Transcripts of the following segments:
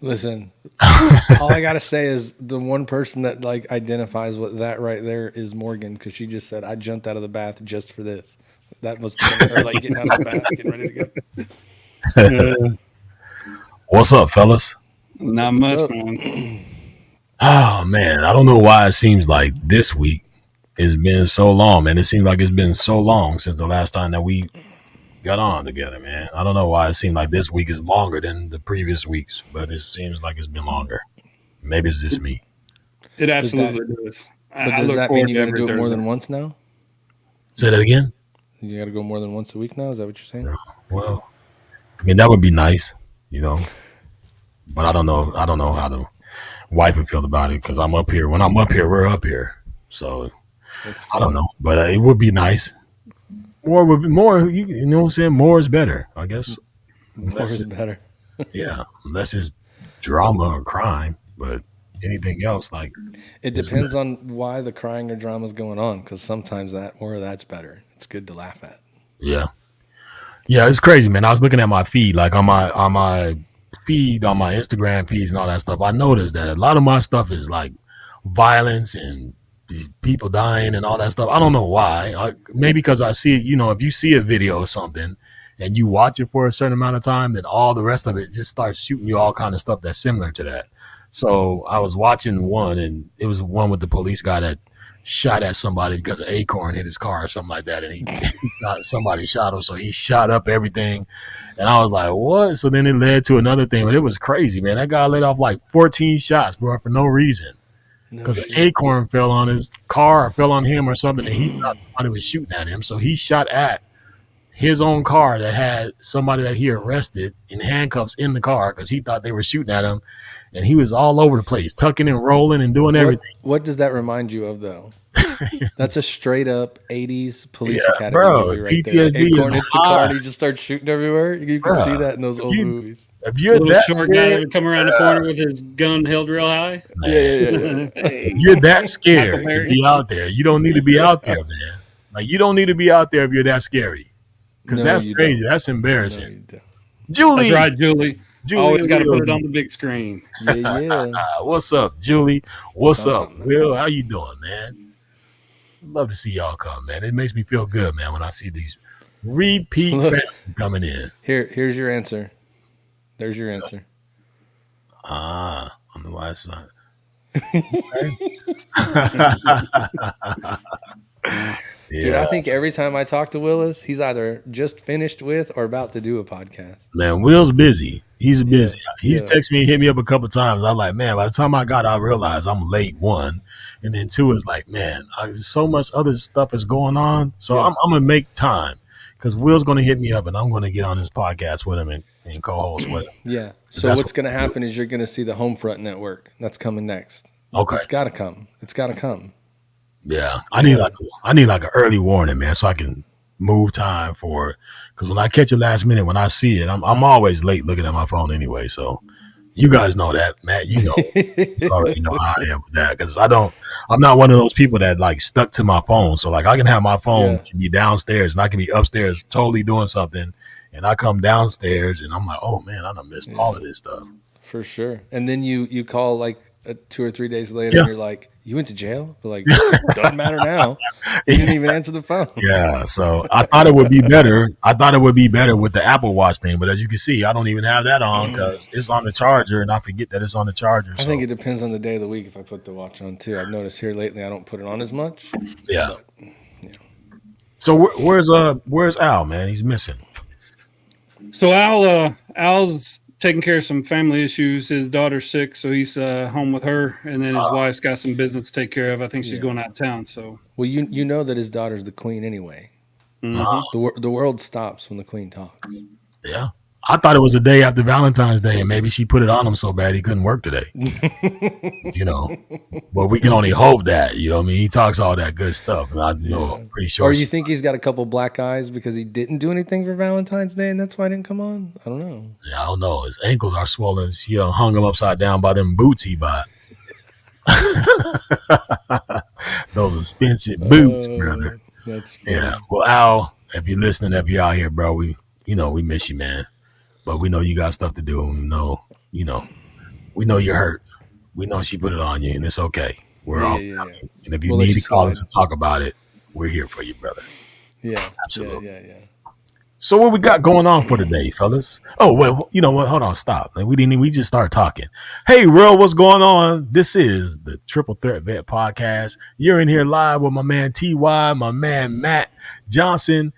Listen, all I gotta say is the one person that like identifies with that right there is Morgan, because she just said I jumped out of the bath just for this. That was her like getting out of the bath, getting ready to go. What's up, fellas? Not much, man. Oh man, I don't know why it seems like this week it's been so long, man. It seems like it's been so long since the last time that we got on together, man. I don't know why it seems like this week is longer than the previous weeks, but it seems like it's been longer. Maybe it's just me. It absolutely does. But does that mean you're going to do it more than once now? Say that again? You got to go more than once a week now? Is that what you're saying? Well, I mean, that would be nice, you know. But I don't know how the wife would feel about it, because I'm up here. When I'm up here, we're up here. So I don't know. But it would be nice. More would be more. You know what I'm saying? More is better, I guess. More is better. Yeah, unless it's drama or crime, but anything else, like it depends on why the crying or drama is going on. Because sometimes that's better. It's good to laugh at. Yeah, it's crazy, man. I was looking at my feed, like on my feed, on my Instagram feeds and all that stuff. I noticed that a lot of my stuff is like violence and these people dying and all that stuff. I don't know why. Maybe because I see, if you see a video or something and you watch it for a certain amount of time, then all the rest of it just starts shooting you all kind of stuff that's similar to that. So I was watching one, and it was one with the police guy that shot at somebody because an acorn hit his car or something like that, and somebody shot him, so he shot up everything. And I was like, what? So then it led to another thing, but it was crazy, man. That guy let off like 14 shots, bro, for no reason. Because an acorn fell on his car or fell on him or something, and he thought somebody was shooting at him. So he shot at his own car that had somebody that he arrested in handcuffs in the car because he thought they were shooting at him. And he was all over the place, tucking and rolling and doing everything. What does that remind you of, though? That's a straight up 80s police academy movie right PTSD there. Acorn hits the car and he just starts shooting everywhere. You can see that in those old movies. If you're that short guy that would come around the corner with his gun held real high. Yeah. If you're that scared to be out there, you don't need to be out there, man. Like, you don't need to be out there if you're that scary. Because that's crazy. That's embarrassing. No, Julie. That's right, Julie. Always got to put it on the big screen. Yeah. What's up, Julie? What's up, Will? How you doing, man? Love to see y'all come, man. It makes me feel good, man, when I see these repeat fans coming in. Here's your answer. There's your answer. On the last side. Dude, I think every time I talk to Willis, he's either just finished with or about to do a podcast. Man, Will's busy. He's busy. He's texted me, hit me up a couple times. I'm like, man, by the time I realized I'm late, one. And then two is like, man, so much other stuff is going on. So I'm going to make time, because Will's going to hit me up and I'm going to get on this podcast with him and co-host with him. Yeah. So what's going to happen is you're going to see the Homefront Network. That's coming next. Okay. It's got to come. Yeah, I need like an early warning, man, so I can move time for it. Because when I catch it last minute, when I see it, I'm always late looking at my phone anyway. So you guys know that, Matt. You already know how I am with that. Because I'm not one of those people that like stuck to my phone. So like I can have my phone to be downstairs and I can be upstairs totally doing something, and I come downstairs and I'm like, oh man, I done missed all of this stuff. For sure. And then you call like 2 or 3 days later and you're like, you went to jail? But like, doesn't matter now. You didn't even answer the phone. Yeah. So I thought it would be better. With the Apple Watch thing. But as you can see, I don't even have that on because it's on the charger and I forget that it's on the charger. I think it depends on the day of the week if I put the watch on too. I've noticed here lately I don't put it on as much. Yeah. But, So where's Al, man? He's missing. So Al's taking care of some family issues. His daughter's sick, so he's home with her, and then his wife's got some business to take care of. I think she's going out of town. So well, you know that his daughter's the queen anyway. Mm-hmm. The world stops when the queen talks. Yeah, I thought it was a day after Valentine's Day, and maybe she put it on him so bad he couldn't work today. But we can only hope that. I mean, he talks all that good stuff, and I'm pretty sure. Or you think he's got a couple black eyes because he didn't do anything for Valentine's Day, and that's why I didn't come on? I don't know. Yeah, I don't know. His ankles are swollen. She hung him upside down by them boots he bought. Those expensive boots, brother. That's funny. Yeah. Well, Al, if you're listening, if you're out here, bro, we miss you, man. But we know you got stuff to do. We know, we know you're hurt. We know she put it on you, and it's okay. We're all family. And if you We'll let need you to call slide. us and talk about it, we're here for you, brother. Yeah. Absolutely. Yeah. So what we got going on for today, fellas? Oh, well, you know what? Hold on, stop. We just started talking. Hey, Will, what's going on? This is the Triple Threat Vet Podcast. You're in here live with my man TY, my man Matt Johnson.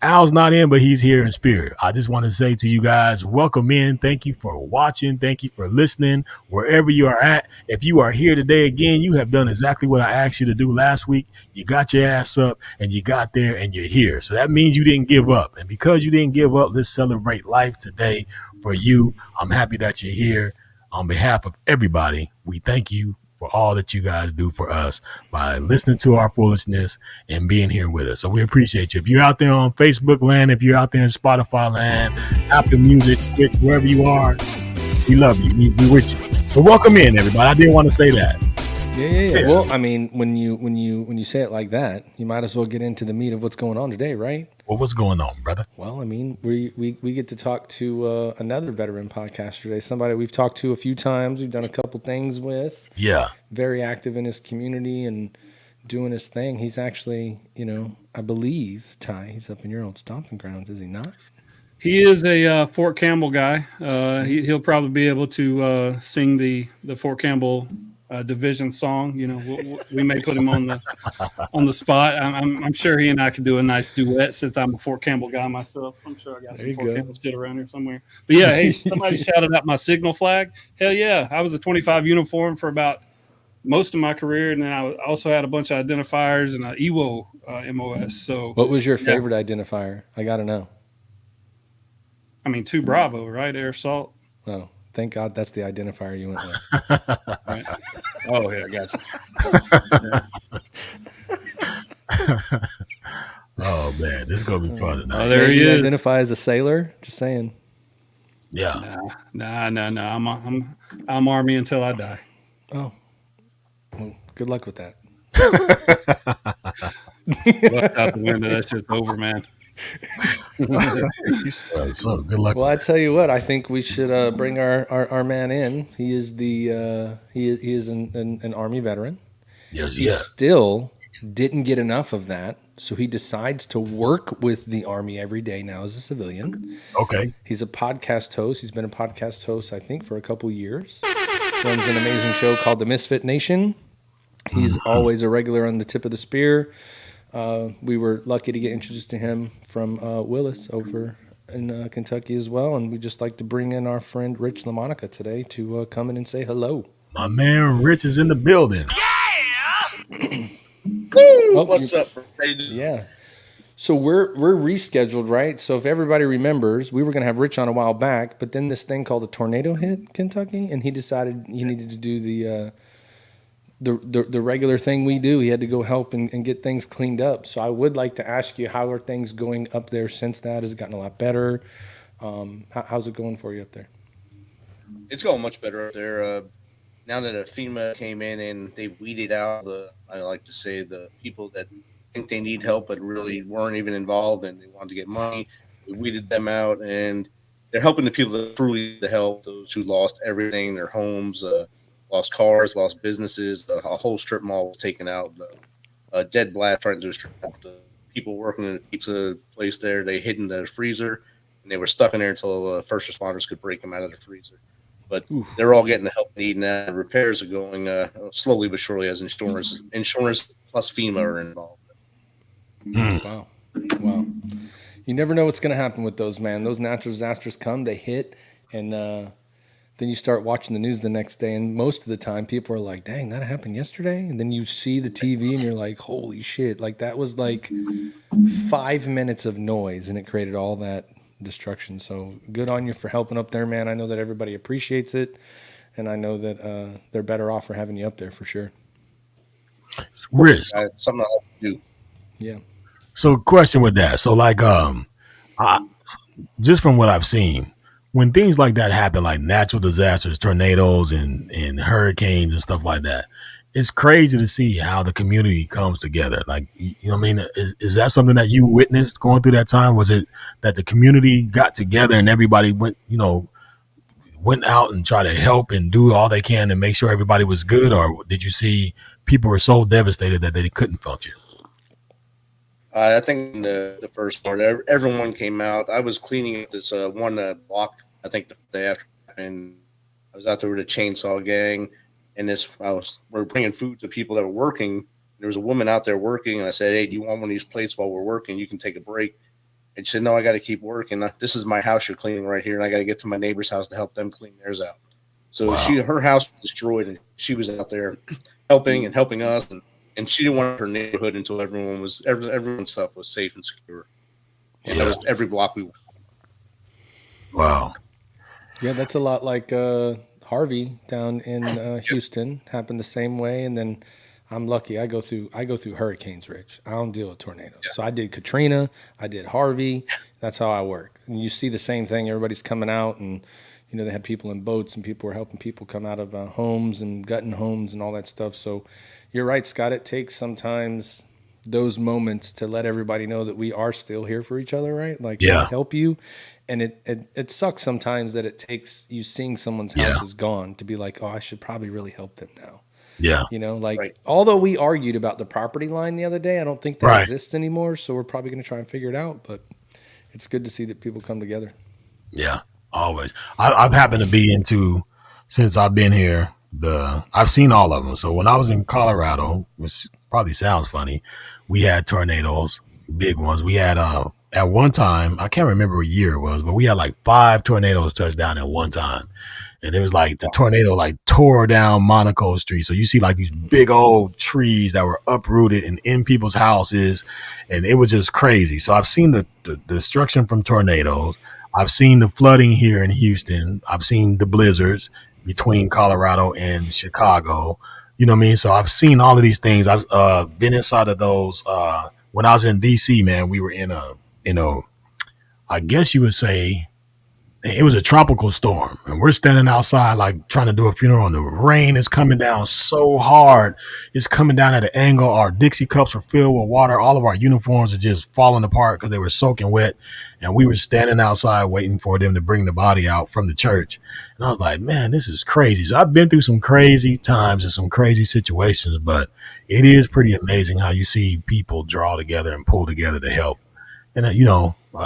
Al's not in, but he's here in spirit. I just want to say to you guys, welcome in. Thank you for watching. Thank you for listening wherever you are at. If you are here today again, you have done exactly what I asked you to do last week. You got your ass up and you got there and you're here. So that means you didn't give up. And because you didn't give up, let's celebrate life today for you. I'm happy that you're here. On behalf of everybody, we thank you for all that you guys do for us by listening to our foolishness and being here with us. So we appreciate you. If you're out there on Facebook land, if you're out there in Spotify land, Apple Music, wherever you are, we love you. We with you. So welcome in, everybody. I didn't want to say that. Yeah. Well, I mean, when you say it like that, you might as well get into the meat of what's going on today, right? Well, what's going on, brother? Well, I mean, we get to talk to another veteran podcaster today, somebody we've talked to a few times. We've done a couple things with. Yeah. Very active in his community and doing his thing. He's actually, I believe, Ty, he's up in your old stomping grounds, is he not? He is a Fort Campbell guy. He'll probably be able to sing the Fort Campbell division song. We may put him on the spot. I'm sure he and I could do a nice duet since I'm a Fort Campbell guy myself. I'm sure I got some Fort Campbell shit around here somewhere. But yeah, hey, somebody shouted out my signal flag. Hell yeah, I was a 25 uniform for about most of my career, and then I also had a bunch of identifiers and an EWO MOS. So, what was your favorite identifier? I got to know. I mean, 2 Bravo, right? Air assault. Oh, thank God that's the identifier you went with. Right. Oh, yeah, I got you. Oh, man, this is going to be fun tonight. Oh, there he is. Identify as a sailor? Just saying. Yeah. Nah. I'm Army until I die. Oh. Well, good luck with that. Left out the window. That shit's over, man. So good luck. Well, I tell you what, I think we should bring our man in. He is he is an Army veteran. Yes, He still didn't get enough of that, so he decides to work with the Army every day now as a civilian. Okay. He's a podcast host. He's been a podcast host, I think, for a couple years. Runs an amazing show called the MisFit Nation. He's always a regular on the tip of the spear. We were lucky to get introduced to him from Willis over in Kentucky as well, and we just like to bring in our friend Rich LaMonica today to come in and say hello. My man Rich is in the building. What's up? Yeah. So we're rescheduled, right? So if everybody remembers, we were going to have Rich on a while back, but then this thing called a tornado hit Kentucky, and he decided he needed to do the regular thing we do. He had to go help and get things cleaned up. So I would like to ask you, how are things going up there since that? Has it gotten a lot better? How's it going for you up there? It's going much better up there. Now that FEMA came in and they weeded out I like to say, the people that think they need help but really weren't even involved and they wanted to get money. We weeded them out, and they're helping the people that truly need the help, those who lost everything, their homes, lost cars, lost businesses. A whole strip mall was taken out. A dead blast right into the strip mall. The people working in the pizza place there, they hid in the freezer, and they were stuck in there until first responders could break them out of the freezer. But they're all getting the help they need now. Repairs are going slowly but surely as insurance plus FEMA are involved. Wow. You never know what's going to happen with those, man. Those natural disasters come, they hit, and then you start watching the news the next day, and most of the time people are like, dang, that happened yesterday? And then you see the TV and you're like, holy shit. Like, that was like 5 minutes of noise, and it created all that destruction. So good on you for helping up there, man. I know that everybody appreciates it, and I know that they're better off for having you up there for sure. Rich, Something I like to do. Yeah. so question with that. So like, just from what I've seen, when things like that happen, like natural disasters, tornadoes and hurricanes and stuff like that, it's crazy to see how the community comes together. Like, you know what I mean? Is that something that you witnessed going through that time? Was it that the community got together and everybody went went out and tried to help and do all they can to make sure everybody was good, or did you see people were so devastated that they couldn't function? I think in the first part, everyone came out. I was cleaning up this one block. I think the day after, and I was out there with a chainsaw gang, and we're bringing food to people that were working. There was a woman out there working, and I said, "Hey, do you want one of these plates while we're working? You can take a break." And she said, "No, I got to keep working. This is my house you're cleaning right here, and I got to get to my neighbor's house to help them clean theirs out." So Wow. her house was destroyed, and she was out there helping us, and she didn't want her neighborhood until everyone's stuff was safe and secure. And that was every block we went. Wow. Yeah, that's a lot like Harvey down in Houston happened the same way. And then I'm lucky. I go through hurricanes, Rich. I don't deal with tornadoes. So I did Katrina, I did Harvey. That's how I work. And you see the same thing. Everybody's coming out, and they had people in boats, and people were helping people come out of homes and gutting homes and all that stuff. So you're right, Scott. It takes sometimes those moments to let everybody know that we are still here for each other, right? Like, Yeah. help you. And it sucks sometimes that it takes you seeing someone's house is gone to be like, oh, I should probably really help them now. Yeah. Although we argued about the property line the other day, I don't think that Right. exists anymore. So we're probably going to try and figure it out. But it's good to see that people come together. Yeah, always. I've happened to be since I've been here, I've seen all of them. So when I was in Colorado, which probably sounds funny, we had tornadoes, big ones. We had at one time, I can't remember what year it was, but we had like 5 tornadoes touch down at one time. And it was like the tornado like tore down Monaco Street. So you see like these big old trees that were uprooted and in people's houses, and it was just crazy. So I've seen the destruction from tornadoes. I've seen the flooding here in Houston. I've seen the blizzards between Colorado and Chicago. You know what I mean? So I've seen all of these things. I've been inside of those. When I was in DC, man, we were in I guess you would say it was a tropical storm, and we're standing outside like trying to do a funeral, and the rain is coming down so hard. It's coming down at an angle. Our Dixie cups were filled with water. All of our uniforms are just falling apart because they were soaking wet, and we were standing outside waiting for them to bring the body out from the church. And I was like, man, this is crazy. So I've been through some crazy times and some crazy situations, but it is pretty amazing how you see people draw together and pull together to help. And I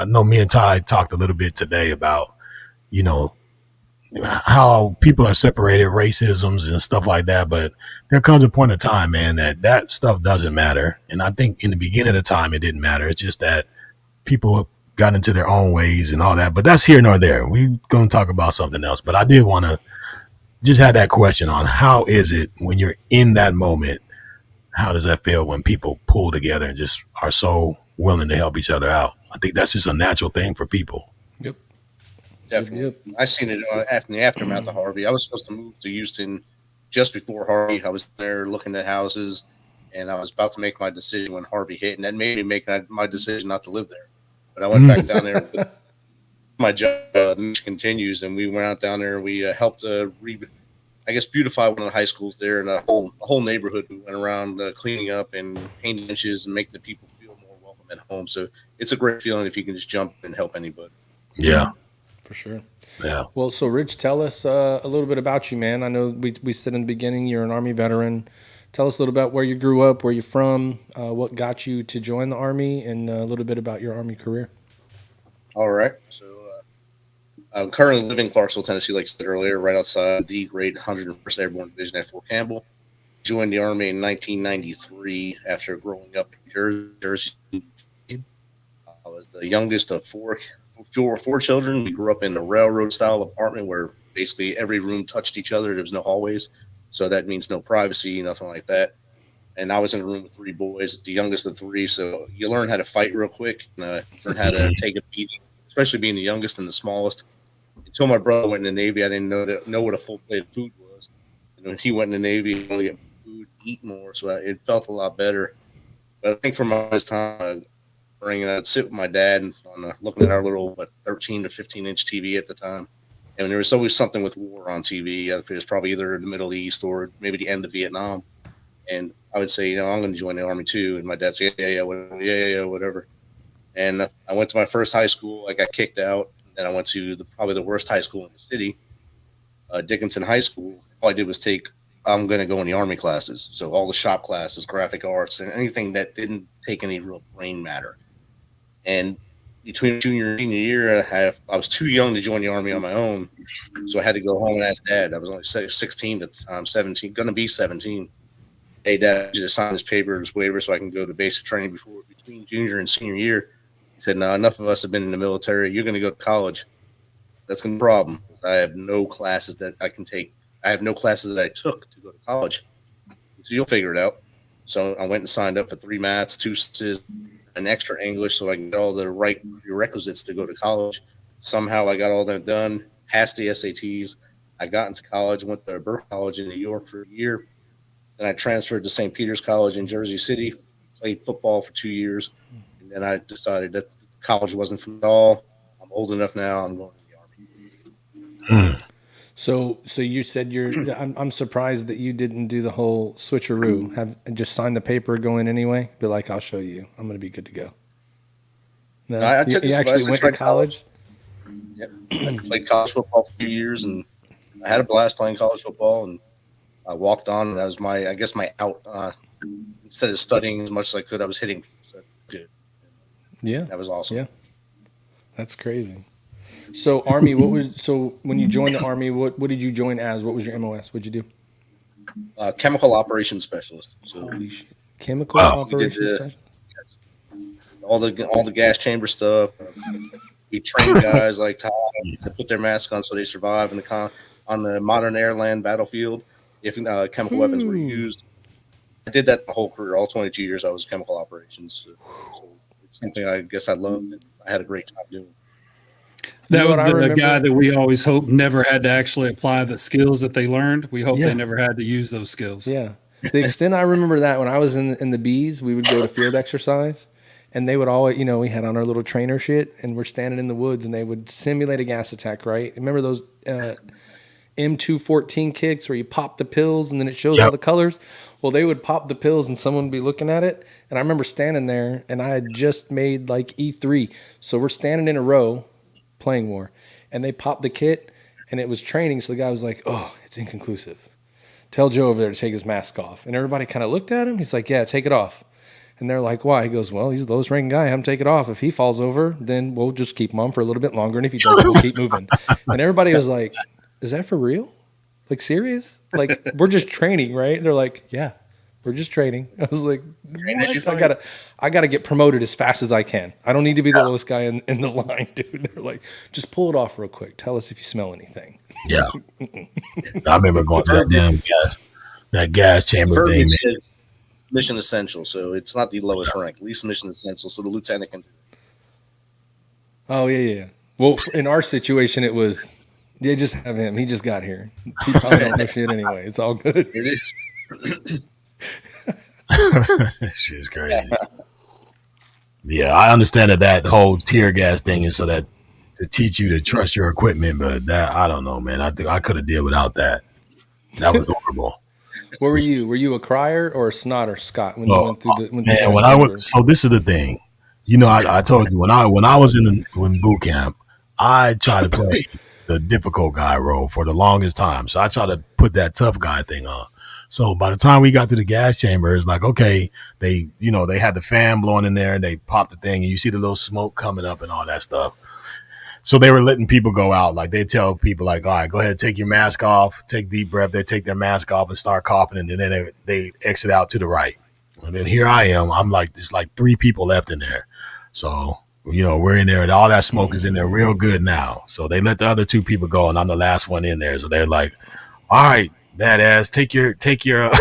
know me and Ty talked a little bit today about how people are separated, racisms and stuff like that. But there comes a point in time, man, that stuff doesn't matter. And I think in the beginning of the time, it didn't matter. It's just that people got into their own ways and all that. But that's here nor there. We're going to talk about something else. But I did want to just have that question on how is it when you're in that moment? How does that feel when people pull together and just are so willing to help each other out? I think that's just a natural thing for people. Yep. Definitely. Yep. I seen it in the aftermath of Harvey. I was supposed to move to Houston just before Harvey. I was there looking at houses, and I was about to make my decision when Harvey hit, and that made me make my decision not to live there. But I went back down there. With my job, the mission continues, and we went out down there. We helped beautify one of the high schools there, and a whole neighborhood. We went around cleaning up and painting benches and making the people feel more welcome at home. So it's a great feeling if you can just jump and help anybody. Yeah. For sure. Yeah. Well, so Rich, tell us a little bit about you, man. I know we said in the beginning you're an Army veteran. Tell us a little about where you grew up, where you're from, what got you to join the Army, and a little bit about your Army career. All right. So I'm currently living in Clarksville, Tennessee, like I said earlier, right outside the great 101st Airborne Division at Fort Campbell. Joined the Army in 1993 after growing up in Jersey. I was the youngest of four children. We grew up in a railroad-style apartment where basically every room touched each other. There was no hallways, so that means no privacy, nothing like that. And I was in a room with 3 boys, the youngest of 3, so you learn how to fight real quick, learn how to take a beating, especially being the youngest and the smallest. Until my brother went in the Navy, I didn't know what a full plate of food was. And when he went in the Navy, he only got food, eat more, so it felt a lot better. But I think for my first time, I'd sit with my dad looking at our little 13 to 15-inch TV at the time. And there was always something with war on TV. It was probably either the Middle East or maybe the end of Vietnam. And I would say, I'm going to join the Army too. And my dad said, yeah, whatever. And I went to my first high school. I got kicked out. And I went to probably the worst high school in the city. Dickinson High School, all I did was I'm going to go in the Army classes. So all the shop classes, graphic arts, and anything that didn't take any real brain matter. And between junior and senior year, I was too young to join the Army on my own. So I had to go home and ask Dad. I was only 16 at the time, 17, going to be 17. Hey, Dad, just sign this paper, this waiver, so I can go to basic training between junior and senior year. He said, no, enough of us have been in the military. You're going to go to college. That's going to be a problem. I have no classes that I can take. I have no classes that I took to go to college. So you'll figure it out. So I went and signed up for 3 maths, 2 sciences, an extra English so I can get all the right prerequisites to go to college. Somehow I got all that done, passed the SATs. I got into college, went to Burke College in New York for a year. Then I transferred to St. Peter's College in Jersey City, played football for 2 years. And then I decided that college wasn't for me at all. I'm old enough now. I'm going to the Army. So you said I'm surprised that you didn't do the whole switcheroo. Have just sign the paper, go in anyway. Be like, I'll show you. I'm going to be good to go. No, I took you actually went to college. Yep. I played college football for 2 years, and I had a blast playing college football. And I walked on, and that was my out. Instead of studying as much as I could, I was hitting people. So good. Yeah, that was awesome. Yeah, that's crazy. So Army, when you joined the Army, what did you join as? What was your MOS? What'd you do? Chemical operations specialist. So holy shit, chemical operations specialist. All the gas chamber stuff. We train guys like Todd to put their mask on so they survive on the modern airland battlefield if chemical weapons were used. I did that the whole career, all 22 years. I was chemical operations. So it's something I guess I loved and I had a great time doing. That was the guy that we always hoped never had to actually apply the skills that they learned. We hope they never had to use those skills. Yeah. The extent I remember that when I was in the Bs, we would go to field exercise and they would always, we had on our little trainer shit and we're standing in the woods and they would simulate a gas attack, right? Remember those M214 kicks where you pop the pills and then it shows all the colors? Well, they would pop the pills and someone would be looking at it. And I remember standing there and I had just made like E3. So we're standing in a row playing war and they popped the kit and it was training. So the guy was like, oh, it's inconclusive. Tell Joe over there to take his mask off. And everybody kind of looked at him. He's like, yeah, take it off. And they're like, why? He goes, well, he's the lowest ranking guy. Have him take it off. If he falls over, then we'll just keep him on for a little bit longer. And if he doesn't, we'll keep moving. And everybody was like, is that for real? Like, serious? Like, we're just training, right? They're like, yeah, we're just training. I was like, I gotta get promoted as fast as I can. I don't need to be the lowest guy in the line, dude. They're like, just pull it off real quick. Tell us if you smell anything. Yeah. I remember going to that gas chamber thing. Mission essential, so it's not the lowest rank. Least mission essential, so the lieutenant can do it. Oh, yeah. Well, in our situation, it was, just have him. He just got here. He probably don't know shit anyway. It's all good. It is. Shit's crazy. Yeah, I understand that whole tear gas thing is so that to teach you to trust your equipment, but that I don't know, man. I think I could have dealt without that. That was horrible. What were you? Were you a crier or a snotter, Scott? When you went through the when I went, so this is the thing. I told you when I was in boot camp, I tried to play the difficult guy role for the longest time. So I tried to put that tough guy thing on. So by the time we got to the gas chamber, it's like, okay, they had the fan blowing in there and they popped the thing and you see the little smoke coming up and all that stuff. So they were letting people go out. Like they tell people like, all right, go ahead, take your mask off, take a deep breath. They take their mask off and start coughing. And then they exit out to the right. And then here I am. I'm like, there's like 3 people left in there. So, we're in there and all that smoke is in there real good now. So they let the other 2 people go and I'm the last one in there. So they're like, all right, badass, take your take your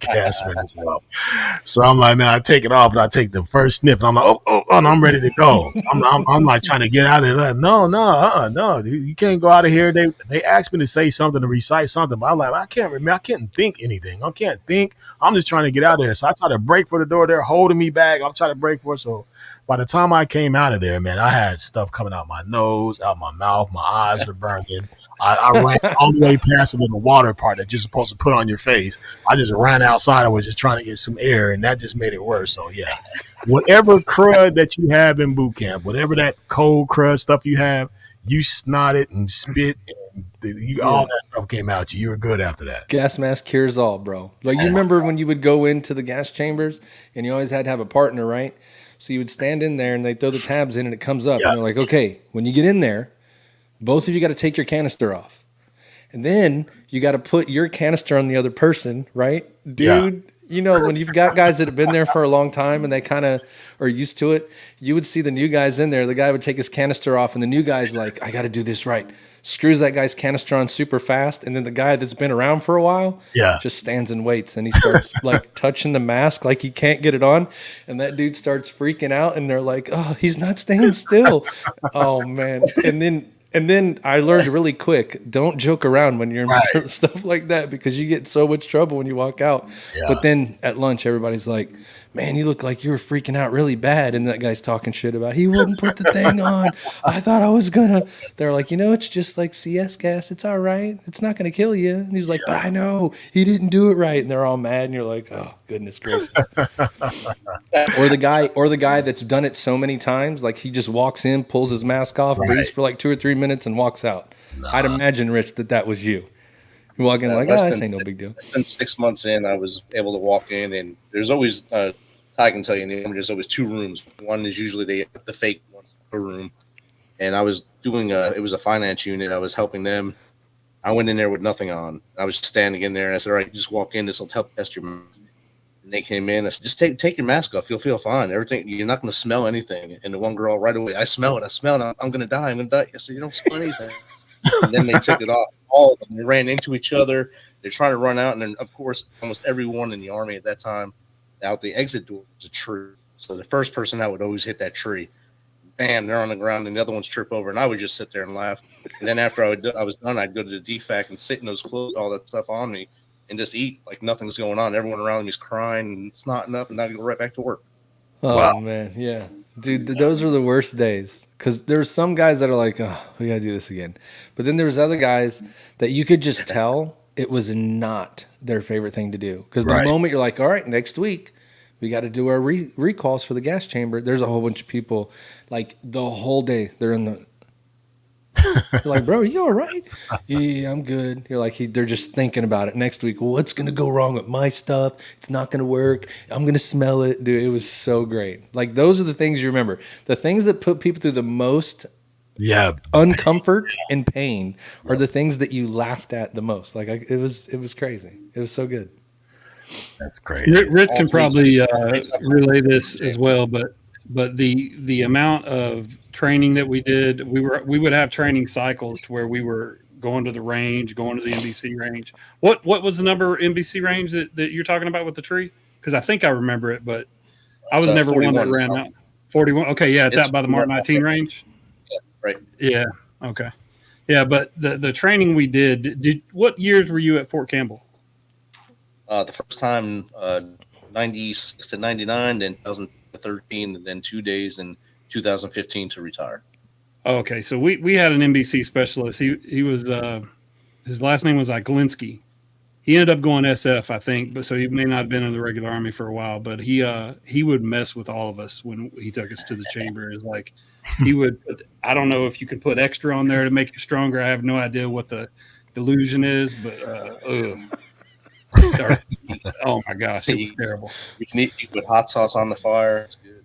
gas mask off. So I'm like, man, I take it off and I take the first sniff and I'm like, oh, and I'm ready to go. I'm like trying to get out of there. Like, no, you can't go out of here. They asked me to say something, to recite something, but I'm like, I can't remember. I can't think anything. I can't think. I'm just trying to get out of there. So I try to break for the door. They're holding me back. I'm trying to break for it. So by the time I came out of there, man, I had stuff coming out my nose, out my mouth. My eyes were burning. I ran all the way past the little water part that you're supposed to put on your face. I just ran outside. I was just trying to get some air, and that just made it worse. So, yeah, whatever crud that you have in boot camp, whatever that cold crud stuff you have, you snot it and spit and all that stuff came out. You were good after that. Gas mask cures all, bro. Like, you remember when you would go into the gas chambers and you always had to have a partner, right? So you would stand in there and they throw the tabs in and it comes up. And they're like, okay, when you get in there, both of you got to take your canister off. And then you got to put your canister on the other person, right? Dude, you know, when you've got guys that have been there for a long time and they kind of are used to it, you would see the new guys in there. The guy would take his canister off and the new guy's like, I got to do this right. Screws that guy's canister on super fast. And then the guy that's been around for a while just stands and waits. And he starts like touching the mask like he can't get it on. And that dude starts freaking out and they're like, oh, he's not staying still. Oh, man. And then I learned really quick, don't joke around when you're in stuff like that because you get so much trouble when you walk out. Yeah. But then at lunch, everybody's like, man, you look like you were freaking out really bad. And that guy's talking shit about, he wouldn't put the thing on. I thought I was going to. They're like, it's just like CS gas. It's all right. It's not going to kill you. And he's like, but I know he didn't do it right. And they're all mad. And you're like, oh, goodness gracious. Or the guy that's done it so many times, like he just walks in, pulls his mask off, breathes for like 2 or 3 minutes and walks out. I'd imagine, Rich, that was you. You walk in like, this ain't no big deal. Less than 6 months in, I was able to walk in, and there's always, Ty can tell you, there's always 2 rooms. One is usually the fake one's a room, and I was doing it was a finance unit. I was helping them. I went in there with nothing on. I was standing in there, and I said, all right, just walk in. This will help test your mask. And they came in. I said, just take your mask off. You'll feel fine. Everything, you're not going to smell anything. And the one girl right away, I smell it. I'm going to die. I said, you don't smell anything. And then they took it off. All of them, they ran into each other. They're trying to run out, and then of course, almost everyone in the Army at that time, out the exit door was a tree. So the first person out would always hit that tree. Bam, they're on the ground, and the other ones trip over, and I would just sit there and laugh. And then after I was done, I'd go to the DFAC and sit in those clothes, all that stuff on me, and just eat like nothing's going on. Everyone around me is crying and snotting up, and I'd go right back to work. Oh man, yeah, dude, those are the worst days. Because there's some guys that are like, oh, we got to do this again. But then there's other guys that you could just tell it was not their favorite thing to do. Because the moment you're like, all right, next week, we got to do our recalls for the gas chamber. There's a whole bunch of people, like the whole day, they're in the... You're like, bro, are you all right? Yeah, I'm good. You're like, they're just thinking about it. Next week, what's going to go wrong with my stuff? It's not going to work. I'm going to smell it. Dude, it was so great. Like, those are the things you remember. The things that put people through the most uncomfort and pain are the things that you laughed at the most. Like, it was crazy. It was so good. That's great. Rick can probably relay this as well, but the amount of training that we did, we would have training cycles to where we were going to the range, going to the NBC range. What was the number NBC range that you're talking about with the tree? Because I think I remember it, but I was never 41, one that ran out. 41. Okay, yeah, it's out by the Mark 19 range. Yeah, right. Yeah. Okay. Yeah, but the training we did. What years were you at Fort Campbell? The first time, 96 to 99, then 2013, and then 2 days in 2015 to retire. Okay, so we had an NBC specialist. He was his last name was Iglinski. He ended up going SF, I think, but so he may not have been in the regular Army for a while. But he would mess with all of us when he took us to the chamber. It's like he would. I don't know if you could put extra on there to make it stronger. I have no idea what the delusion is, but oh my gosh, it was terrible. You put hot sauce on the fire. It's good.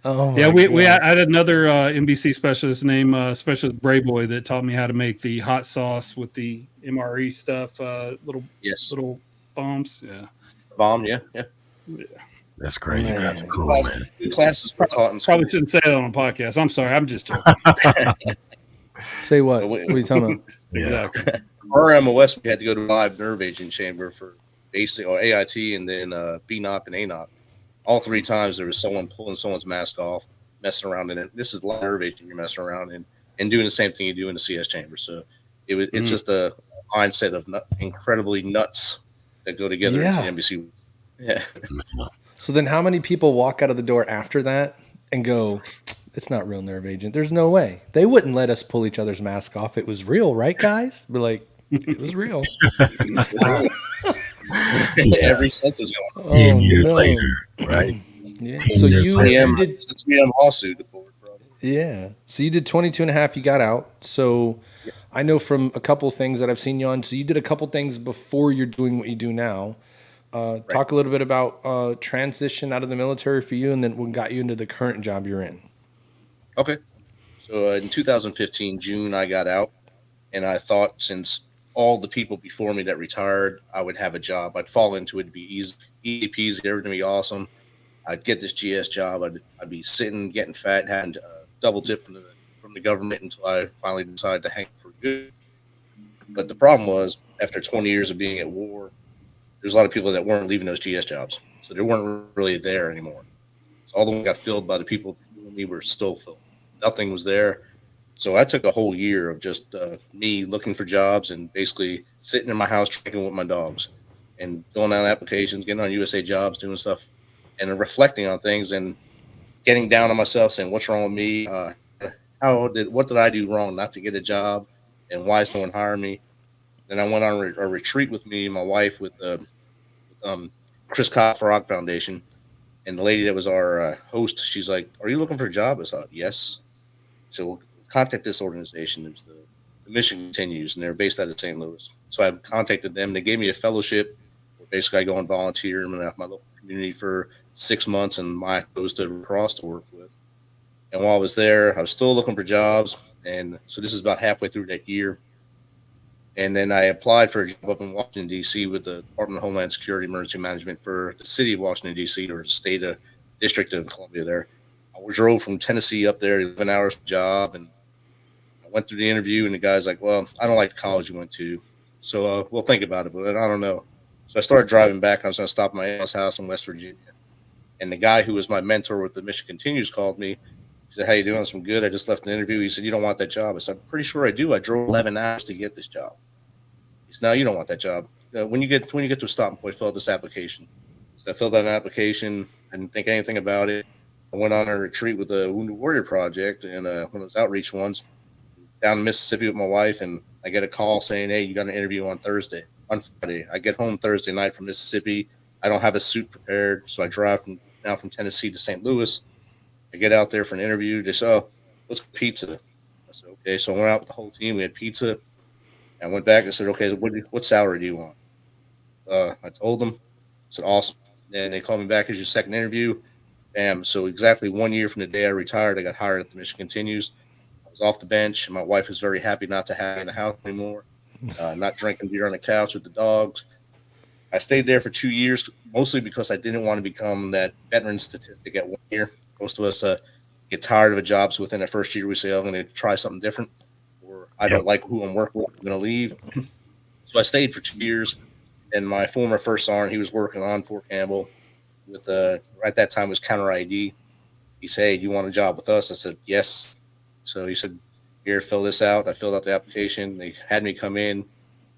Oh yeah, we had another NBC specialist named Specialist Brayboy that taught me how to make the hot sauce with the MRE stuff. Little bombs. Yeah, bomb. Yeah. That's crazy. That's cool, man. Classes were taught in school. Probably shouldn't say that on a podcast. I'm sorry. I'm just joking. Say what? What are you talking about? Exactly. Our MOS, we had to go to a live nerve agent chamber for AIT and then BNOP and ANOP. All 3 times there was someone pulling someone's mask off, messing around in it. This is live nerve agent you're messing around in and doing the same thing you do in the CS chamber. So it's just a mindset of incredibly nuts that go together into the NBC. Yeah. So then how many people walk out of the door after that and go, it's not real nerve agent. There's no way. They wouldn't let us pull each other's mask off. It was real, right, guys? We're like, it was real. Every sense is going. 10 years later, right? Yeah. 10 So years you later. did Since we had a lawsuit before, Yeah. So you did 22 and a half, you got out. So Yeah. I know from a couple things that I've seen you on. So you did a couple things before you're doing what you do now. Right. Talk a little bit about transition out of the military for you and then what got you into the current job you're in. Okay. So in 2015, June, I got out, and I thought since all the people before me that retired, I would have a job. I'd fall into it, it'd be easy peasy, everything would be awesome. I'd get this GS job. I'd be sitting, getting fat, having to double tip from the government until I finally decided to hang for good. But the problem was, after 20 years of being at war, there's a lot of people that weren't leaving those GS jobs, so they weren't really there anymore. So all of them got filled by the people before me were still filled. Nothing was there. So I took a whole year of just me looking for jobs and basically sitting in my house tracking with my dogs and filling out applications, getting on USA Jobs, doing stuff, and then reflecting on things and getting down on myself, saying, "What's wrong with me? What did I do wrong not to get a job, and why is no one hiring me?" Then I went on a retreat with me and my wife with Chris Cott Frog Foundation, and the lady that was our host, she's like, "Are you looking for a job?" I said, "Yes." So we'll contact this organization. It's the mission continues, and they're based out of St. Louis. So I contacted them. They gave me a fellowship where basically I go and volunteer in my local community for 6 months, and my goes to cross to work with. And while I was there, I was still looking for jobs. And so this is about halfway through that year. And then I applied for a job up in Washington, D.C. with the Department of Homeland Security Emergency Management for the city of Washington, D.C., or the state of District of Columbia there. I drove from Tennessee up there, 11 hours for the job, and I went through the interview, and the guy's like, "Well, I don't like the college you went to, so we'll think about it, but I don't know." So I started driving back. I was going to stop at my aunt's house in West Virginia, and the guy who was my mentor with the Mission Continues called me. He said, "How you doing? Some good. I just left an interview." He said, "You don't want that job." I said, "I'm pretty sure I do. I drove 11 hours to get this job." He said, "No, you don't want that job. When you get to a stopping point, fill out this application." So I filled out an application. I didn't think anything about it. I went on a retreat with the Wounded Warrior Project and one of those outreach ones down in Mississippi with my wife, and I get a call saying, "Hey, you got an interview on Friday." I get home Thursday night from Mississippi. I don't have a suit prepared, so I drive from Tennessee to St. Louis. I get out there for an interview. They say, "Oh, let's get pizza." I said, "Okay." So I went out with the whole team. We had pizza. I went back and said, "Okay, what salary do you want?" I told them. I said, "Awesome." And they called me back as your second interview. Bam. So exactly 1 year from the day I retired, I got hired at the Mission Continues. I was off the bench, and my wife was very happy not to have me in the house anymore, not drinking beer on the couch with the dogs. I stayed there for 2 years, mostly because I didn't want to become that veteran statistic at 1 year. Most of us get tired of a job, so within the first year, we say, "I'm going to try something different," or "I Yep. don't like who I'm working with, I'm going to leave." So I stayed for 2 years, and my former first sergeant, he was working on Fort Campbell with at that time was counter ID. He said, "Hey, do you want a job with us?" I said, "Yes." So he said, "Here, fill this out." I filled out the application. They had me come in.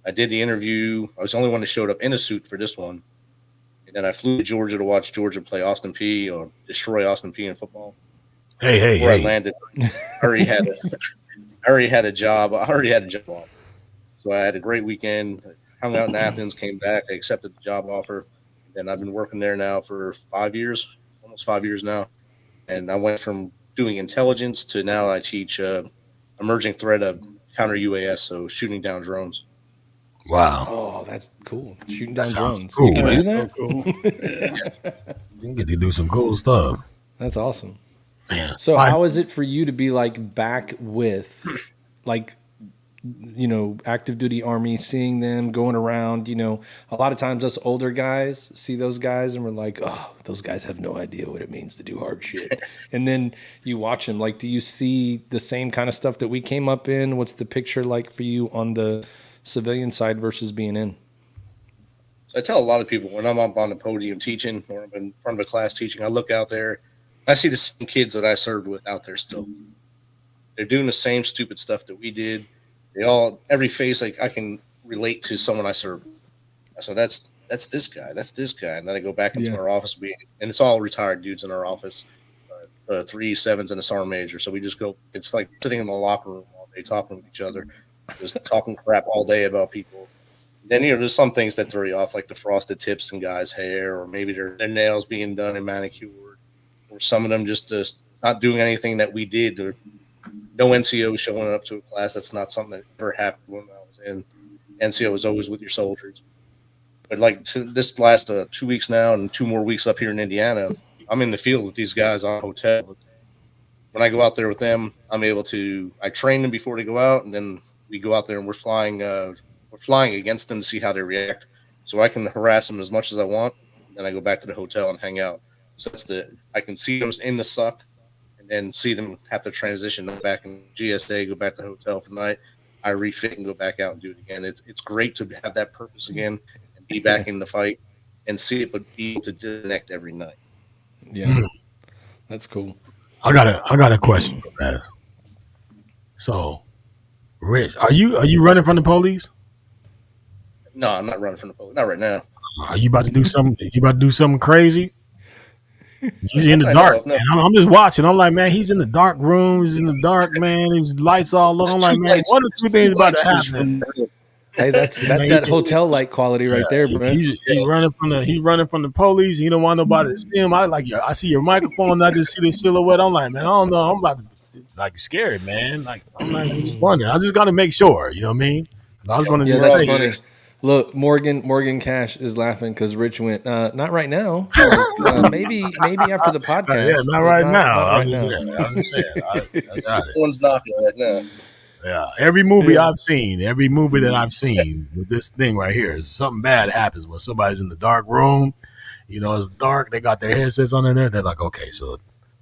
I did the interview. I was the only one that showed up in a suit for this one. And then I flew to Georgia to watch Georgia play Austin P or destroy Austin P in football. Before I Hey. landed, I already had a job. I already had a job offer. So I had a great weekend. I hung out in Athens, came back. I accepted the job offer. And I've been working there now for 5 years, almost 5 years now. And I went from doing intelligence to now I teach emerging threat of counter UAS, so shooting down drones. Wow. Oh, that's cool. Shooting That down sounds drones. You cool, can man. do That's that? so cool. Yeah. You get to do some cool stuff. That's awesome. Man. So My, how is it for you to be like back with like active duty army, seeing them going around, a lot of times us older guys see those guys and we're like, oh, those guys have no idea what it means to do hard shit. And then you watch them, like, do you see the same kind of stuff that we came up in? What's the picture like for you on the civilian side versus being in? So I tell a lot of people when I'm up on the podium teaching or I'm in front of a class teaching, I look out there, I see the same kids that I served with out there still. They're doing the same stupid stuff that we did. Every face, like I can relate to someone I served. So that's this guy, that's this guy. And then I go back into our office, and it's all retired dudes in our office, 3 7s and a sergeant major. So we just go, it's like sitting in the locker room all day talking with each other, just talking crap all day about people. Then there's some things that throw you off, like the frosted tips in guys' hair, or maybe their nails being done and manicured, or some of them just not doing anything that we did, or no NCO showing up to a class. That's not something that ever happened when I was in. NCO was always with your soldiers. But like this last 2 weeks now and 2 more weeks up here in Indiana, I'm in the field with these guys on hotel. When I go out there with them, I train them before they go out, and then we go out there and we're flying against them to see how they react. So I can harass them as much as I want. Then I go back to the hotel and hang out. So I can see them in the suck, and then see them have to transition back in GSA, go back to the hotel for the night. I refit and go back out and do it again. It's great to have that purpose again and be back in the fight and see it, but be able to disconnect every night. Yeah, that's cool. I got a question for that. So, Rich, are you running from the police? No, I'm not running from the police. Not right now. Are you about to do something? You about to do something crazy? He's in the dark, man. I'm just watching. I'm like, man, he's in the dark room. He's in the dark, man. His lights all on. I'm like, man, one or two things about to happen. Hey, that's that hotel light quality right there, bro. He's running from the police. He don't want nobody to see him. I see your microphone. I just see the silhouette. I'm like, man, I don't know. I'm about to scared, man. Like I'm not just wondering. I just got to make sure. You know what I mean? I was going to just that's say, funny. Look, Morgan Cash is laughing because Rich went, not right now. Maybe after the podcast. Yeah, not right now. I'm just saying. I got it. One's knocking right now. Yeah, every movie that I've seen with this thing right here is something bad happens when somebody's in the dark room. You know, it's dark. They got their headsets on in there. They're like, okay, so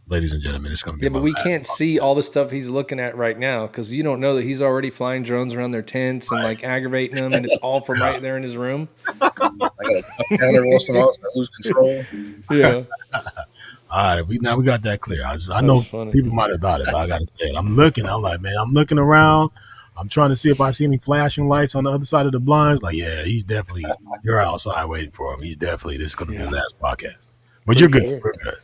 ladies and gentlemen, it's going to be. Yeah, but we can't see all the stuff he's looking at right now because you don't know that he's already flying drones around their tents and like aggravating them, and it's all from right there in his room. I got a counter once in a while, so I lose control. Yeah. All right, we got that clear. I know funny. People might have thought it, but I got to say it. I'm looking around. I'm trying to see if I see any flashing lights on the other side of the blinds. Like, yeah, he's definitely, you're outside waiting for him. He's definitely, this is going to be the last podcast. But you're good. We're good.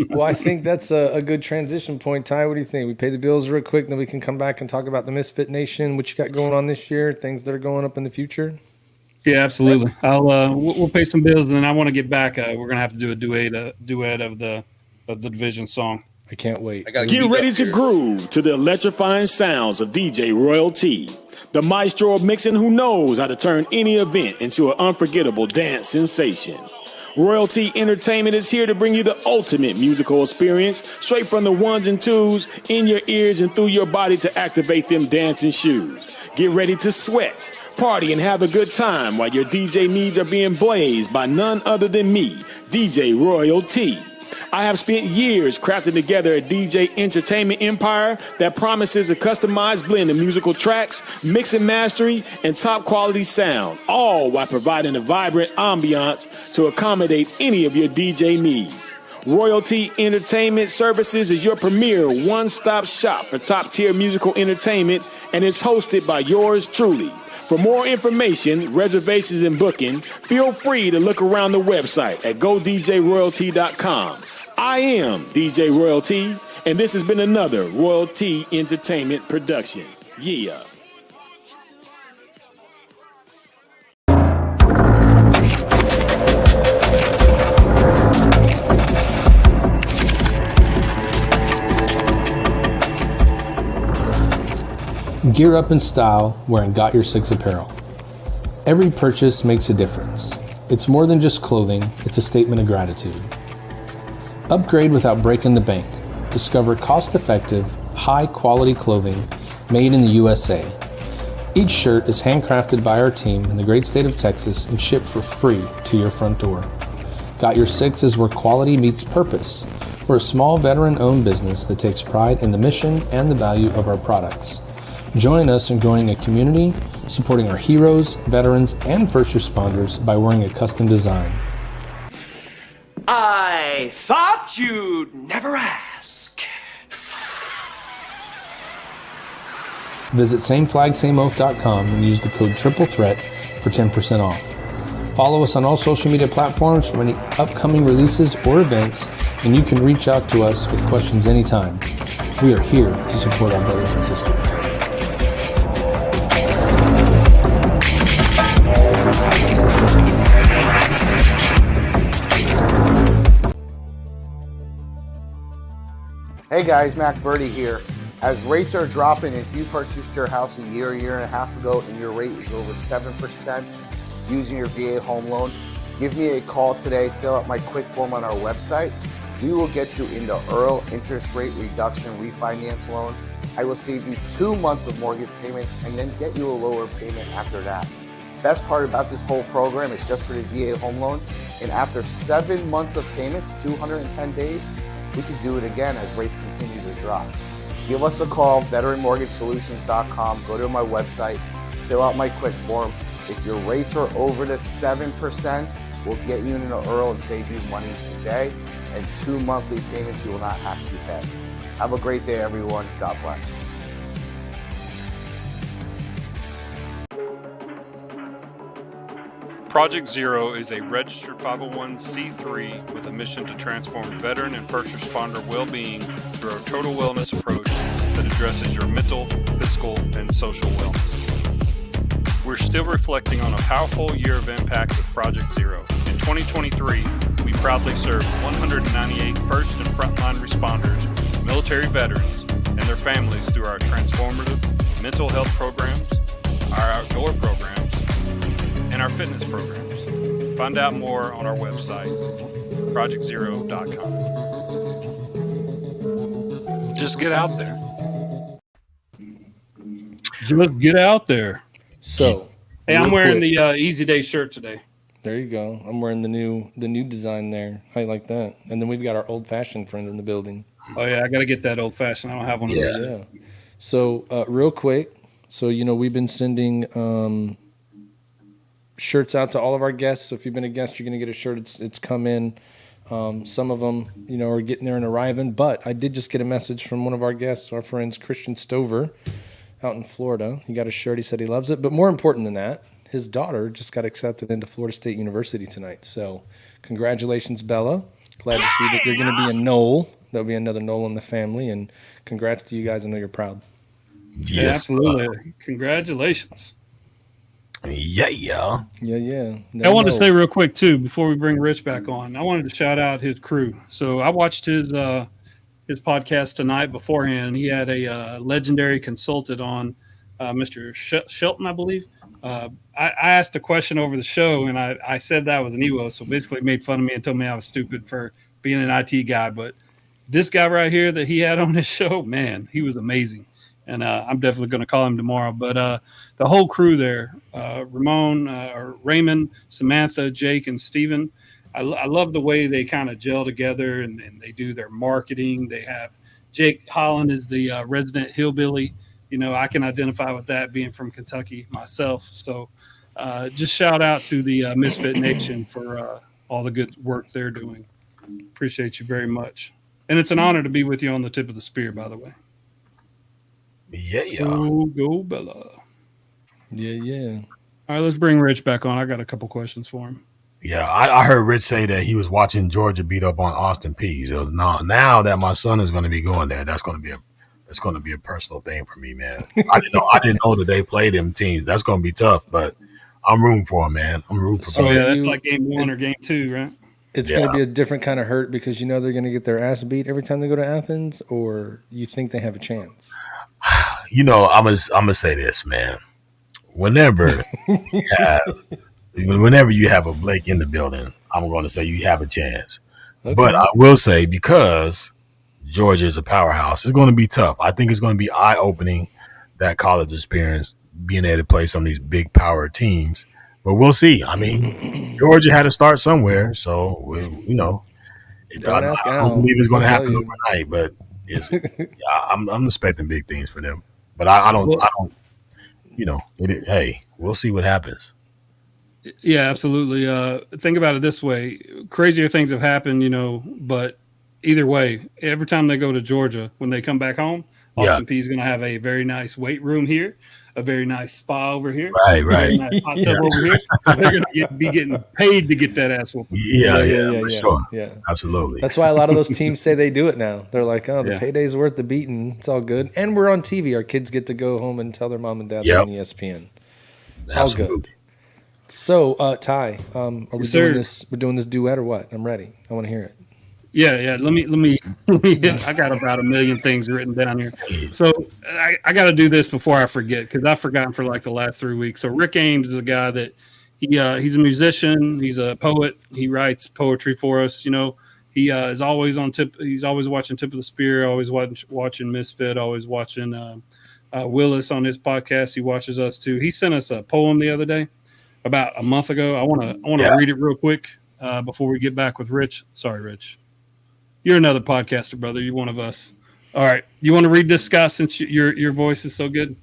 Well, I think that's a good transition point. Ty, what do you think? We pay the bills real quick, then we can come back and talk about the MisFit Nation, what you got going on this year, things that are going up in the future. Yeah, absolutely. We'll pay some bills, and then I want to get back. We're gonna have to do a duet of the division song. I can't wait. Get ready to groove to the electrifying sounds of DJ Royal T, the maestro of mixing who knows how to turn any event into an unforgettable dance sensation. Royalty Entertainment is here to bring you the ultimate musical experience straight from the ones and twos in your ears and through your body to activate them dancing shoes. Get ready to sweat, party, and have a good time while your DJ needs are being blazed by none other than me, DJ Royal T. I have spent years crafting together a DJ entertainment empire that promises a customized blend of musical tracks, mix and mastery, and top quality sound, all while providing a vibrant ambiance to accommodate any of your DJ needs. Royalty Entertainment Services is your premier one-stop shop for top-tier musical entertainment and is hosted by yours truly. For more information, reservations, and booking, feel free to look around the website at godjroyalty.com. I am DJ Royalty, and this has been another Royalty Entertainment production. Yeah. Gear up in style wearing Got Your Six apparel. Every purchase makes a difference. It's more than just clothing, it's a statement of gratitude. Upgrade without breaking the bank. Discover cost-effective, high-quality clothing made in the USA. Each shirt is handcrafted by our team in the great state of Texas and shipped for free to your front door. Got Your Six is where quality meets purpose. We're a small veteran-owned business that takes pride in the mission and the value of our products. Join us in growing a community, supporting our heroes, veterans, and first responders by wearing a custom design. I thought you'd never ask. Visit sameflagsameoath.com and use the code TRIPLETHREAT for 10% off. Follow us on all social media platforms for any upcoming releases or events, and you can reach out to us with questions anytime. We are here to support our brothers and sisters. Hey guys, Mac Birdie here. As rates are dropping, if you purchased your house a year and a half ago and your rate is over 7% using your VA home loan, give me a call today, fill out my quick form on our website. We will get you into Earl interest rate reduction refinance loan. I will save you 2 months of mortgage payments and then get you a lower payment after that. Best part about this whole program is just for the VA home loan. And after 7 months of payments, 210 days, we can do it again as rates continue to drop. Give us a call, veteranmortgagesolutions.com. Go to my website, fill out my quick form. If your rates are over the 7%, we'll get you into Earl and save you money today. And 2 monthly payments you will not have to pay. Have a great day, everyone. God bless. Project Zero is a registered 501c3 with a mission to transform veteran and first responder well-being through a total wellness approach that addresses your mental, physical, and social wellness. We're still reflecting on a powerful year of impact with Project Zero. In 2023, we proudly served 198 first and frontline responders, military veterans, and their families through our transformative mental health programs, our outdoor programs, and our fitness programs. Find out more on our website, projectzero.com. Just get out there. Just get out there. So, Hey, I'm real wearing quick. the Easy Day shirt today. There you go. I'm wearing the new design there. How you like that? And then we've got our old-fashioned friend in the building. Oh yeah, I got to get that old fashioned. I don't have one of those. Yeah. So, real quick. So, we've been sending shirts out to all of our guests. So if you've been a guest, you're going to get a shirt. It's come in. Some of them, are getting there and arriving. But I did just get a message from one of our guests, our friends, Christian Stover, out in Florida. He got a shirt. He said he loves it. But more important than that, his daughter just got accepted into Florida State University tonight. So congratulations, Bella. Glad to see that you're going to be a Knoll. There'll be another Knoll in the family. And congrats to you guys. I know you're proud. Yes, Yeah, absolutely. Congratulations. Yeah. Yeah. I wanted to say real quick too before we bring Rich back on. I wanted to shout out his crew. So I watched his podcast tonight beforehand. He had a legendary consultant on, Mr. Shelton, I believe. I asked a question over the show, and I said that was an EWO. So basically, made fun of me and told me I was stupid for being an IT guy. But this guy right here that he had on his show, man, he was amazing. And I'm definitely going to call him tomorrow. But the whole crew there, Raymond, Samantha, Jake, and Steven, I love the way they kind of gel together and they do their marketing. They have Jake Holland is the resident hillbilly. I can identify with that being from Kentucky myself. So just shout out to the MisFit Nation for all the good work they're doing. Appreciate you very much. And it's an honor to be with you on the tip of the spear, by the way. Yeah. Go Bella. Yeah. All right, let's bring Rich back on. I got a couple questions for him. Yeah, I heard Rich say that he was watching Georgia beat up on Austin Peay. So now that my son is going to be going there, that's going to be a personal thing for me, man. I didn't know that they played them teams. That's going to be tough, but I'm rooting for him, man. I'm rooting for him. Oh yeah, that's like game 1 or game 2, right? It's going to be a different kind of hurt because they're going to get their ass beat every time they go to Athens, or you think they have a chance? I'm gonna say this, man. Whenever you have a Blake in the building, I'm going to say you have a chance. Okay. But I will say, because Georgia is a powerhouse, it's going to be tough. I think it's going to be eye-opening, that college experience, being able to play some of these big power teams. But we'll see. I mean, Georgia had to start somewhere, so I don't believe it's going to happen overnight. But I'm expecting big things for them. But I don't. Hey, we'll see what happens. Yeah, absolutely. Think about it this way: crazier things have happened, but either way, every time they go to Georgia, when they come back home, Austin Peay is going to have a very nice weight room here, a very nice spa over here, right, a very nice hot tub over here. They're going to be getting paid to get that ass whooping. Yeah, for sure. Yeah, absolutely. That's why a lot of those teams say they do it now. They're like, oh, the payday's worth the beating. It's all good, and we're on TV. Our kids get to go home and tell their mom and dad they're on ESPN. Absolutely. All good. So, Ty, are we doing this? We're doing this duet or what? I'm ready. I want to hear it. Yeah. Let me. I got about a million things written down here, so I got to do this before I forget because I've forgotten for like the last 3 weeks. So Rick Ames is a guy that he's a musician, he's a poet, he writes poetry for us. He is always on tip. He's always watching Tip of the Spear, always watching MisFit, always watching Willis on his podcast. He watches us too. He sent us a poem the other day, about a month ago. I want to read it real quick before we get back with Rich. Sorry, Rich. You're another podcaster, brother. You're one of us. All right. You want to read this, Scott, since your voice is so good?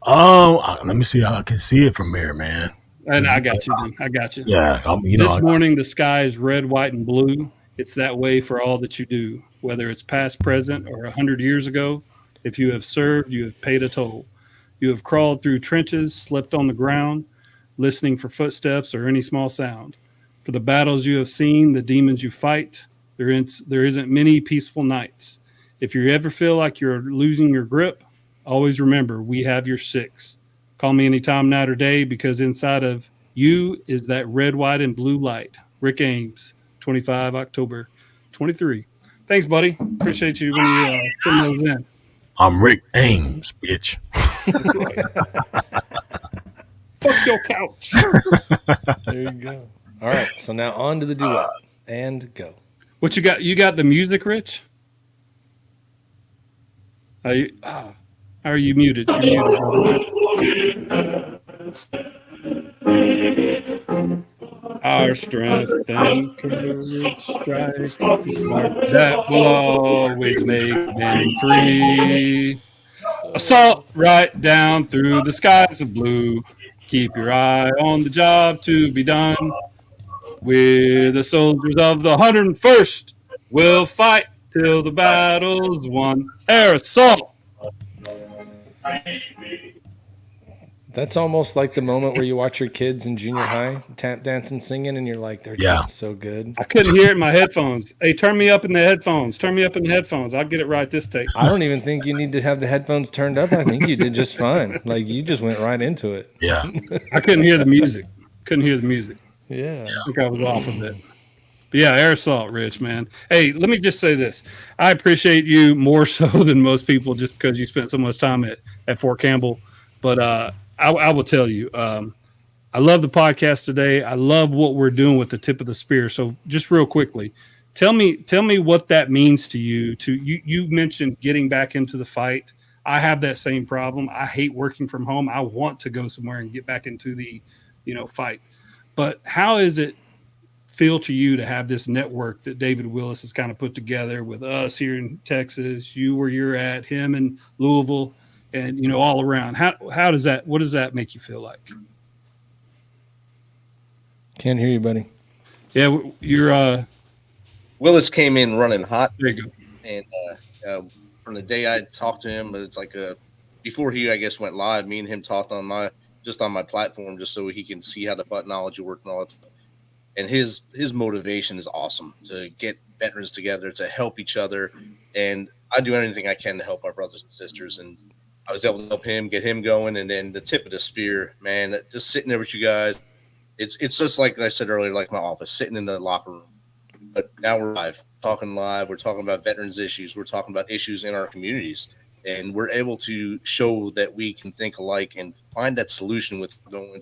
Let me see how I can see it from here, man. And I got you, dude. I got you. Yeah. This morning, the sky is red, white, and blue. It's that way for all that you do, whether it's past, present, or 100 years ago. If you have served, you have paid a toll. You have crawled through trenches, slept on the ground, listening for footsteps or any small sound. For the battles you have seen, the demons you fight, there isn't many peaceful nights. If you ever feel like you're losing your grip, always remember we have your six. Call me anytime, night or day, because inside of you is that red, white, and blue light. Rick Ames, 25 October 23. Thanks, buddy. Appreciate you when you putting those in. I'm Rick Ames, bitch. Fuck your couch. There you go. All right, so now on to the duet and go. What you got? You got the music, Rich? How are you muted? You're muted. Our strength and courage strikes the spark that will always make men free. Assault right down through the skies of blue. Keep your eye on the job to be done. We're the soldiers of the 101st. We'll fight till the battle's won. Air assault. That's almost like the moment where you watch your kids in junior high tap dancing, singing, and you're like, they're doing so good. I couldn't hear it in my headphones. Hey, turn me up in the headphones. Turn me up in the headphones. I'll get it right this take. I don't even think you need to have the headphones turned up. I think you did just fine. Like, you just went right into it. Yeah. I couldn't hear the music. Yeah. I think I was off of it. But yeah, air assault, Rich, man. Hey, let me just say this. I appreciate you more so than most people just because you spent so much time at Fort Campbell. But I will tell you, I love the podcast today. I love what we're doing with the Tip of the Spear. So just real quickly, tell me what that means to you. You mentioned getting back into the fight. I have that same problem. I hate working from home. I want to go somewhere and get back into the, fight. But how is it feel to you to have this network that David Willis has kind of put together with us here in Texas, you where you're at, him in Louisville, and all around? What does that make you feel like? Can't hear you, buddy. Yeah, you're Willis came in running hot. There you go. And from the day I talked to him, it's like before he, I guess, went live, me and him talked on my platform just so he can see how the buttonology worked and all that stuff. And his motivation is awesome to get veterans together, to help each other. And I do anything I can to help our brothers and sisters. And I was able to help him, get him going. And then the Tip of the Spear, man, just sitting there with you guys. It's just like I said earlier, like my office, sitting in the locker room. But now we're talking live. We're talking about veterans issues. We're talking about issues in our communities. And we're able to show that we can think alike and find that solution with going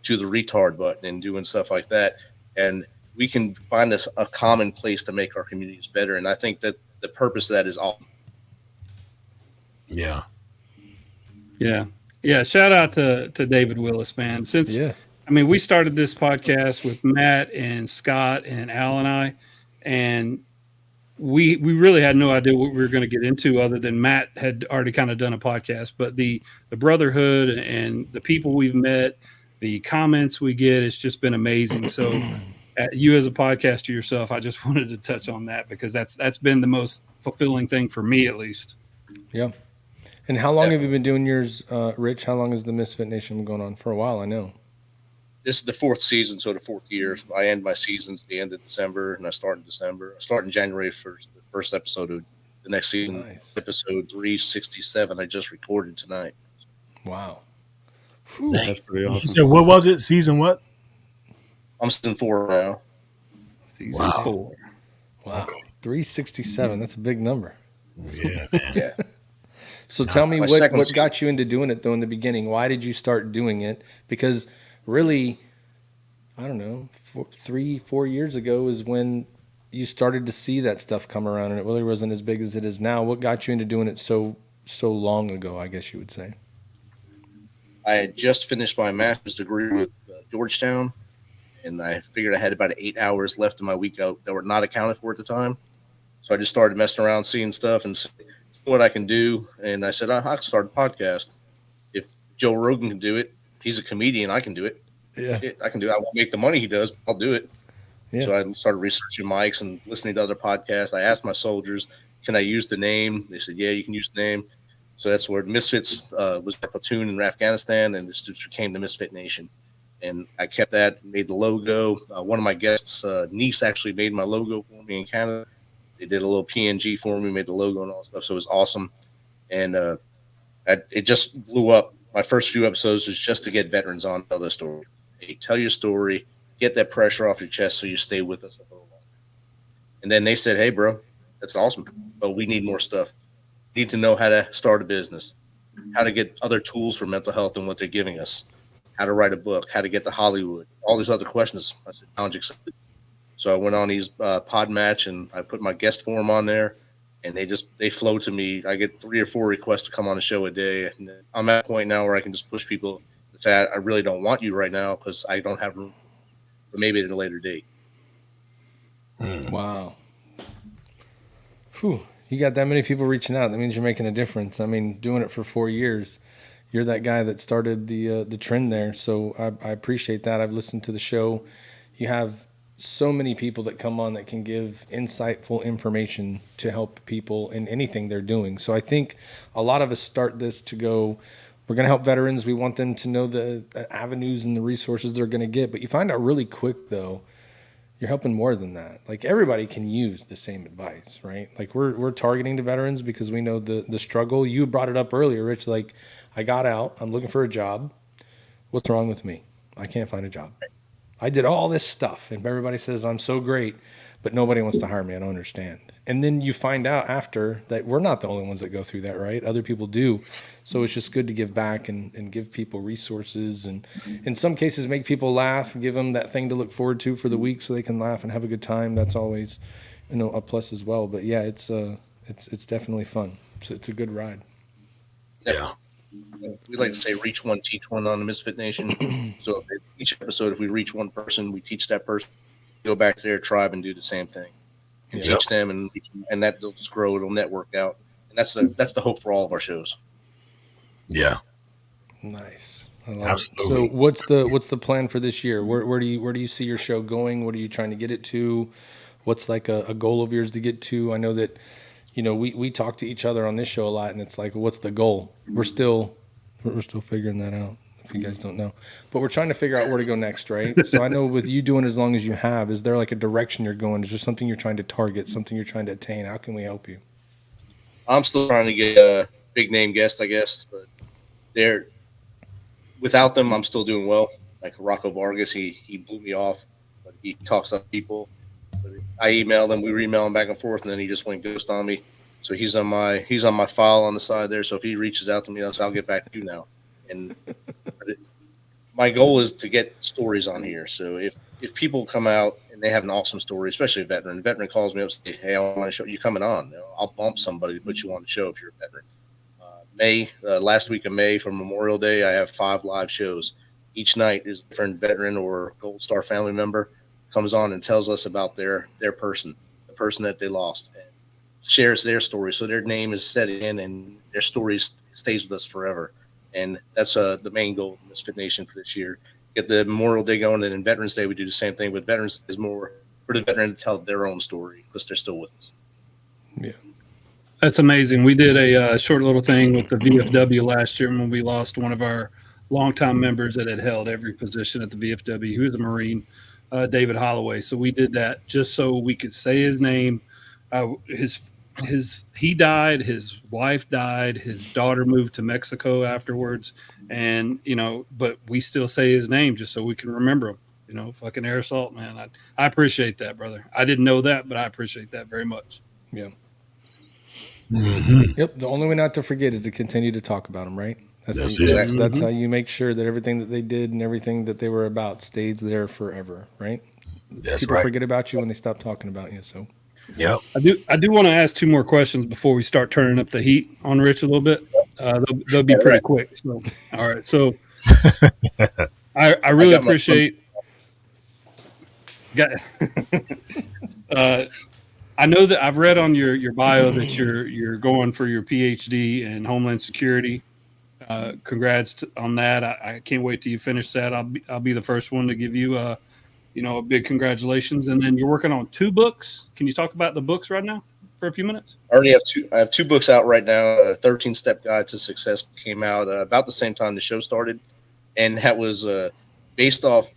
to the retard button and doing stuff like that. And we can find a common place to make our communities better. And I think that the purpose of that is all. Yeah. Shout out to David Willis, man. We started this podcast with Matt and Scott and Al and I, and we really had no idea what we were going to get into other than Matt had already kind of done a podcast. But the brotherhood and the people we've met, the comments we get, it's just been amazing. So you as a podcaster yourself, I just wanted to touch on that because that's been the most fulfilling thing for me, at least. Yeah. And how long have you been doing yours, Rich? How long has the MisFit Nation been going on? For a while, I know. This is the fourth season, so the fourth year. I end my seasons the end of December, and I start in December. I start in January for the first episode of the next season, nice. Episode 367. I just recorded tonight. Wow. That's pretty awesome. You said, what was it? Season what? I'm season 4 now. Season 4. Wow. 367. That's a big number. Yeah, man. Yeah. So tell me My what second got you into doing it though in the beginning? Why did you start doing it? Because really, I don't know, 3-4 years ago is when you started to see that stuff come around, and it really wasn't as big as it is now. What got you into doing it so long ago, I guess you would say? I had just finished my master's degree with Georgetown, and I figured I had about 8 hours left in my week that were not accounted for at the time. So I just started messing around, seeing stuff, and seeing what I can do. And I said, I can start a podcast. If Joe Rogan can do it, he's a comedian, I can do it. Yeah. I can do it. I won't make the money he does, but I'll do it. Yeah. So I started researching mics and listening to other podcasts. I asked my soldiers, can I use the name? They said, yeah, you can use the name. So that's where MisFits was a platoon in Afghanistan, and this just became the MisFit Nation. And I kept that, made the logo. One of my guests' niece actually made my logo for me in Canada. They did a little PNG for me, made the logo and all that stuff. So it was awesome. And it just blew up. My first few episodes was just to get veterans on, tell their story. Hey, tell your story, get that pressure off your chest so you stay with us a little longer. And then they said, hey, bro, that's awesome, but we need more stuff. We need to know how to start a business, how to get other tools for mental health than what they're giving us, how to write a book, how to get to Hollywood, all these other questions. I said, challenge accepted. So I went on these pod match, and I put my guest form on there, and they flow to me. I get 3 or 4 requests to come on the show a day. And I'm at a point now where I can just push people and say, I really don't want you right now because I don't have room, but maybe at a later date. Wow. Whew. You got that many people reaching out. That means you're making a difference. I mean, doing it for 4 years, you're that guy that started the trend there. So I appreciate that. I've listened to the show. You have so many people that come on that can give insightful information to help people in anything they're doing. So I think a lot of us start this to go, we're going to help veterans. We want them to know the avenues and the resources they're going to get. But you find out really quick, though, you're helping more than that. Like, everybody can use the same advice, right? Like, we're targeting the veterans because we know the struggle. You brought it up earlier, Rich. Like, I got out. I'm looking for a job. What's wrong with me? I can't find a job. I did all this stuff, and everybody says I'm so great, but nobody wants to hire me. I don't understand. And then you find out after that we're not the only ones that go through that, right? Other people do. So it's just good to give back and give people resources, and in some cases make people laugh, give them that thing to look forward to for the week so they can laugh and have a good time. That's always, a plus as well. But yeah, it's definitely fun. It's a good ride. Yeah. We like to say reach one, teach one on the MisFit Nation. So each episode, if we reach one person, we teach that person, go back to their tribe and do the same thing. And teach them, and that will just grow. It'll network out. And that's the hope for all of our shows. Yeah. Nice. I love Absolutely. it. So what's the plan for this year? Where do you see your show going? What are you trying to get it to? What's like a goal of yours to get to? I know that, we talk to each other on this show a lot, and it's like, what's the goal? We're still figuring that out, if you guys don't know. But we're trying to figure out where to go next, right? So I know with you doing as long as you have, is there like a direction you're going? Is there something you're trying to target, something you're trying to attain? How can we help you? I'm still trying to get a big name guest, I guess, but without them, I'm still doing well. Like Rocco Vargas, he blew me off, but he talks to people. But I emailed him, we were emailing back and forth, and then he just went ghost on me. So he's on my file on the side there. So if he reaches out to me, I'll get back to you now. And my goal is to get stories on here. So if people come out and they have an awesome story, especially a veteran calls me up and says, hey, I want to show you coming on. I'll bump somebody to put you on the show if you're a veteran. Last week of May for Memorial Day, I have 5 live shows. Each night is a different veteran or Gold Star family member comes on and tells us about their person, the person that they lost, and shares their story. So their name is set in and their story stays with us forever. And that's the main goal of MisFit Nation for this year. Get the Memorial Day going, and then Veterans Day we do the same thing. But Veterans Day is more for the veteran to tell their own story because they're still with us. Yeah. That's amazing. We did a short little thing with the VFW last year when we lost one of our longtime members that had held every position at the VFW. He was a Marine, David Holloway. So we did that just so we could say his name. He died, his wife died, his daughter moved to Mexico afterwards, and but we still say his name just so we can remember him. You know, fucking air assault, man. I appreciate that, brother. I didn't know that, but I appreciate that very much. Yeah. Mm-hmm. Yep. The only way not to forget is to continue to talk about them, right? That's That's how you make sure that everything that they did and everything that they were about stays there forever, right? That's People right. forget about you when they stop talking about you. So, Yep. I do want to ask 2 more questions before we start turning up the heat on Rich a little bit. They'll be pretty quick. So, all right. So, I really appreciate. I know that I've read on your bio that you're going for your PhD in Homeland Security. Congrats on that. I can't wait till you finish that. I'll be the first one to give you a big congratulations. And then you're working on 2 books. Can you talk about the books right now for a few minutes? I already have 2. I have 2 books out right now. 13-Step Guide to Success came out about the same time the show started, and that was based off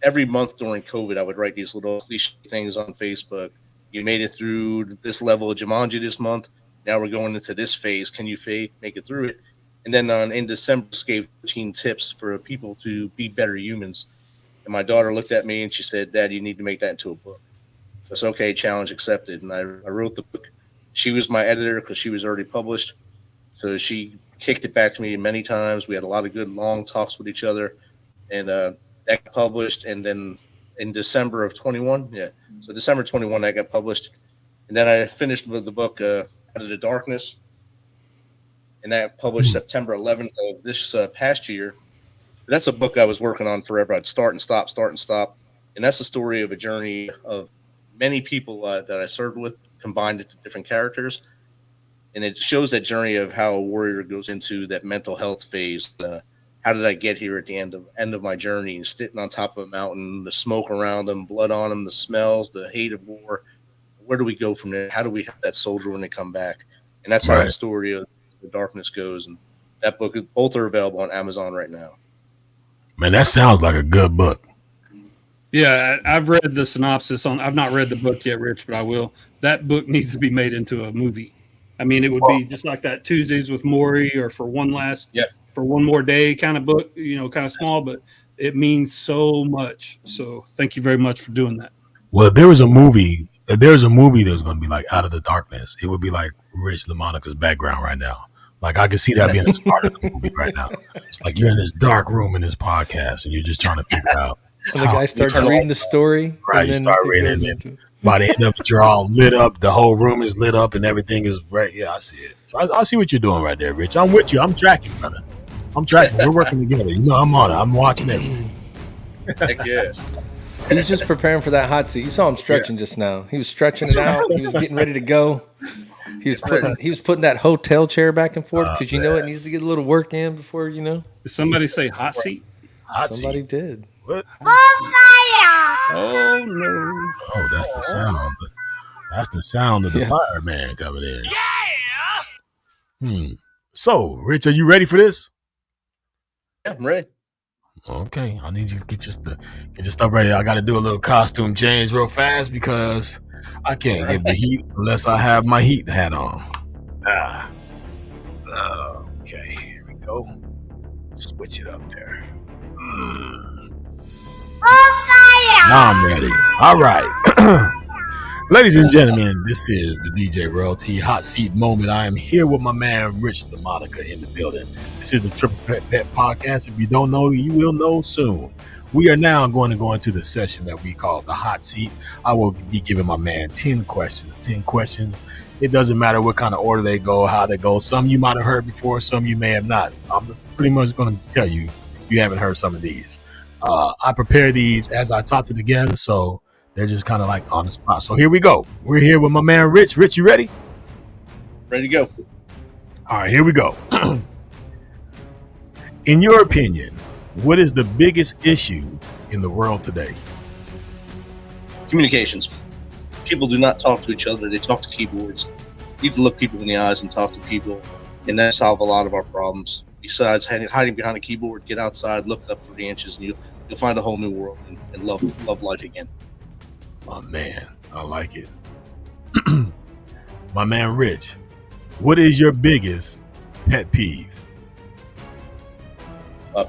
every month during COVID. I would write these little cliche things on Facebook. You made it through this level of Jumanji this month. Now we're going into this phase. Can you make it through it? And then in December, I gave 15 tips for people to be better humans. And my daughter looked at me and she said, "Dad, you need to make that into a book." So it's okay, challenge accepted. And I wrote the book. She was my editor because she was already published. So she kicked it back to me many times. We had a lot of good long talks with each other. And that got published. And then in December of 21, so December 21, that got published. And then I finished with the book, Out of the Darkness. And that published September 11th of this past year. That's a book I was working on forever. I'd start and stop. And that's the story of a journey of many people that I served with, combined into different characters. And it shows that journey of how a warrior goes into that mental health phase. How did I get here at the end of my journey? Sitting on top of a mountain, the smoke around them, blood on them, the smells, the hate of war. Where do we go from there? How do we have that soldier when they come back? And that's how the story of the darkness goes. And that book, both are available on Amazon right now. Man, that sounds like a good book. Yeah, I've read the synopsis on. I've not read the book yet, Rich, but I will. That book needs to be made into a movie. I mean, it would be just like that Tuesdays with Maury or for one more day kind of book, kind of small, but it means so much. So thank you very much for doing that. Well, if there was a movie that was going to be like Out of the Darkness, it would be like Rich LaMonica's background right now. Like I could see that being the start of the movie right now. It's like you're in this dark room in this podcast and you're just trying to figure out. And the guy starts reading the story. Right, you start reading it. By the end of it, you're all lit up. The whole room is lit up and everything is right. Yeah, I see it. So I see what you're doing right there, Rich. I'm with you. I'm tracking, brother. I'm tracking. We're working together. I'm on it. I'm watching it. Heck yes. He's just preparing for that hot seat. You saw him stretching just now. He was stretching it out. He was getting ready to go. He was putting that hotel chair back and forth because it needs to get a little work in before Did somebody say hot seat? Somebody did. What? Oh no! Oh, that's the sound. That's the sound of the fireman coming in. Yeah. So, Rich, are you ready for this? Yeah, I'm ready. Okay, I need you to get your stuff ready. I got to do a little costume change real fast because I can't get the heat unless I have my heat hat on. Okay, here we go. Switch it up there. Now I'm ready. All right. Ladies and gentlemen, this is the DJ Royalty Hot Seat Moment. I am here with my man, Rich LaMonica, in the building. This is the Triple Pet Podcast. If you don't know, you will know soon. We are now going to go into the session that we call the Hot Seat. I will be giving my man 10 questions. 10 questions. It doesn't matter what kind of order they go, how they go. Some you might have heard before, some you may have not. I'm pretty much going to tell you if you haven't heard some of these. I prepare these as I talk to the guests, so they're just kind of like on the spot. So here we go. We're here with my man, Rich. Rich, you ready? Ready to go. All right, here we go. In your opinion, what is the biggest issue in the world today? Communications. People do not talk to each other. They talk to keyboards. You need to look people in the eyes and talk to people, and that solve a lot of our problems. Besides hiding behind a keyboard, get outside, look up 3 inches, and you'll find a whole new world and love life again. Oh, man, I like it. My man, Rich, what is your biggest pet peeve?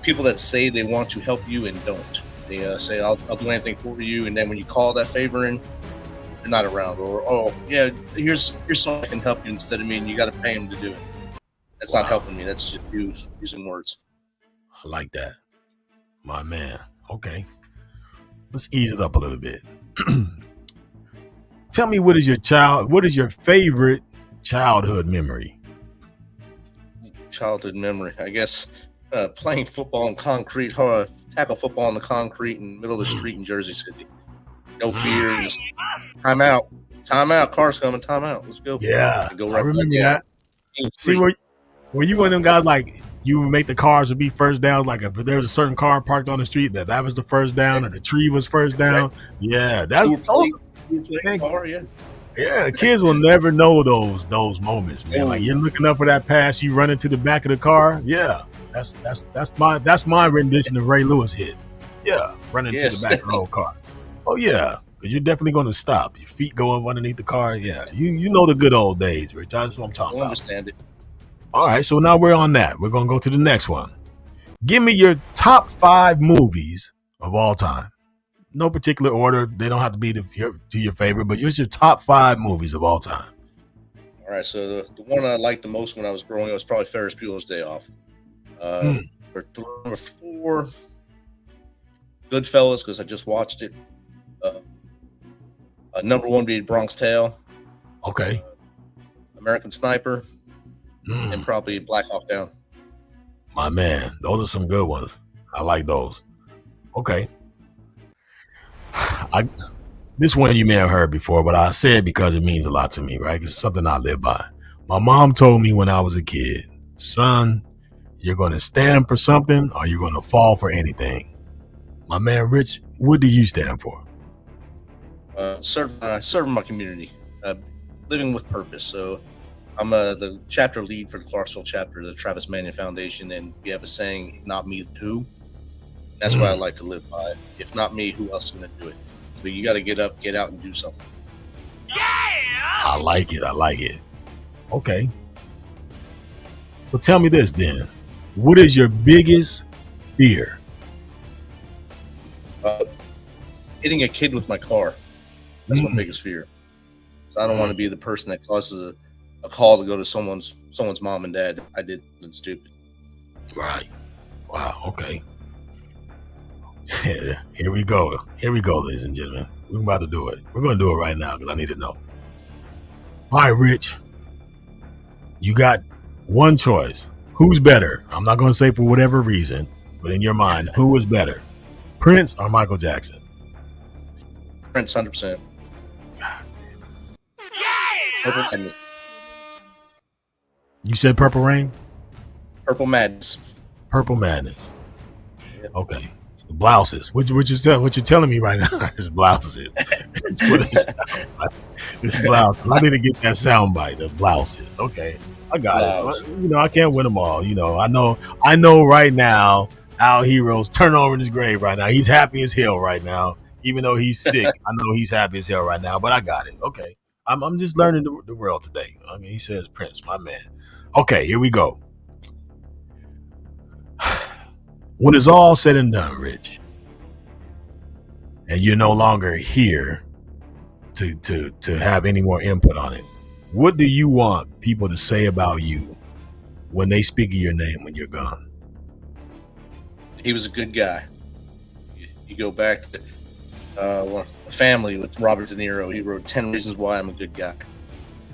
People that say they want to help you and don't. They say, I'll do anything for you. And then when you call that favor in, they're not around. Or, oh, yeah, here's someone that can help you instead of me, and you got to pay them to do it. That's not helping me. That's just using words. I like that. My man. Okay. Let's ease it up a little bit. Tell me, what is your favorite childhood memory? Childhood memory, I guess, playing football in concrete, tackle football in the concrete in the middle of the street in Jersey City. No fear, just time out, car's coming, time out, let's go. Yeah, go I remember that. See, were you one of them guys, like, you would make the cars would be first down, like if there was a certain car parked on the street that was the first down, and the tree was first down? Yeah, that's yeah, kids will never know those moments, man. Like, you're looking up for that pass, you run into the back of the car. Yeah, that's my rendition of Ray Lewis hit. Yeah, running into the back of the old car. Oh yeah, because you're definitely going to stop. Your feet going underneath the car. Yeah, you know the good old days, Rich. That's what I'm talking about. Understand it. All right, so now we're on that. We're going to go to the next one. Give me your top 5 movies of all time. No particular order. They don't have to be to your favorite, but here's your top 5 movies of all time. All right, so the one I liked the most when I was growing up was probably Ferris Bueller's Day Off. For number 4, Goodfellas, because I just watched it. Number 1 be Bronx Tale. Okay. American Sniper. And probably Black Hawk Down. My man, those are some good ones. I like those. Okay. This one you may have heard before, but I say it because it means a lot to me, right? It's something I live by. My mom told me when I was a kid, son, you're going to stand for something or you're going to fall for anything. My man, Rich, what do you stand for? Serving my community, living with purpose. So I'm the chapter lead for the Clarksville chapter of the Travis Manion Foundation, and we have a saying, not me, who? That's what I like to live by. If not me, who else is going to do it? So you got to get up, get out, and do something. Yeah! I like it. Okay. So tell me this then. What is your biggest fear? Hitting a kid with my car. That's my biggest fear. So I don't want to be the person that causes a call to go to someone's mom and dad. I did something stupid. Right. Wow. Okay. Here we go, ladies and gentlemen. We're about to do it. We're going to do it right now because I need to know. All right, Rich. You got one choice. Who's better? I'm not going to say for whatever reason, but in your mind, who is better? Prince or Michael Jackson? Prince, 100%. Yeah! You said Purple Rain? Purple Madness. Purple Madness. Yep. Okay. So blouses. What you're telling me right now is blouses. It's what it sounds like. It's blouses. I need to get that sound bite of blouses. Okay. I got it. You know, I can't win them all. You know, I know right now our hero's turn over in his grave right now. He's happy as hell right now. Even though he's sick, I know he's happy as hell right now, but I got it. Okay. I'm just learning the world today. I mean, he says Prince, my man. Okay, here we go. When it's all said and done, Rich, and you're no longer here to have any more input on it, what do you want people to say about you when they speak of your name when you're gone? He was a good guy. You go back to family with Robert De Niro. He wrote 10 Reasons Why I'm a Good Guy.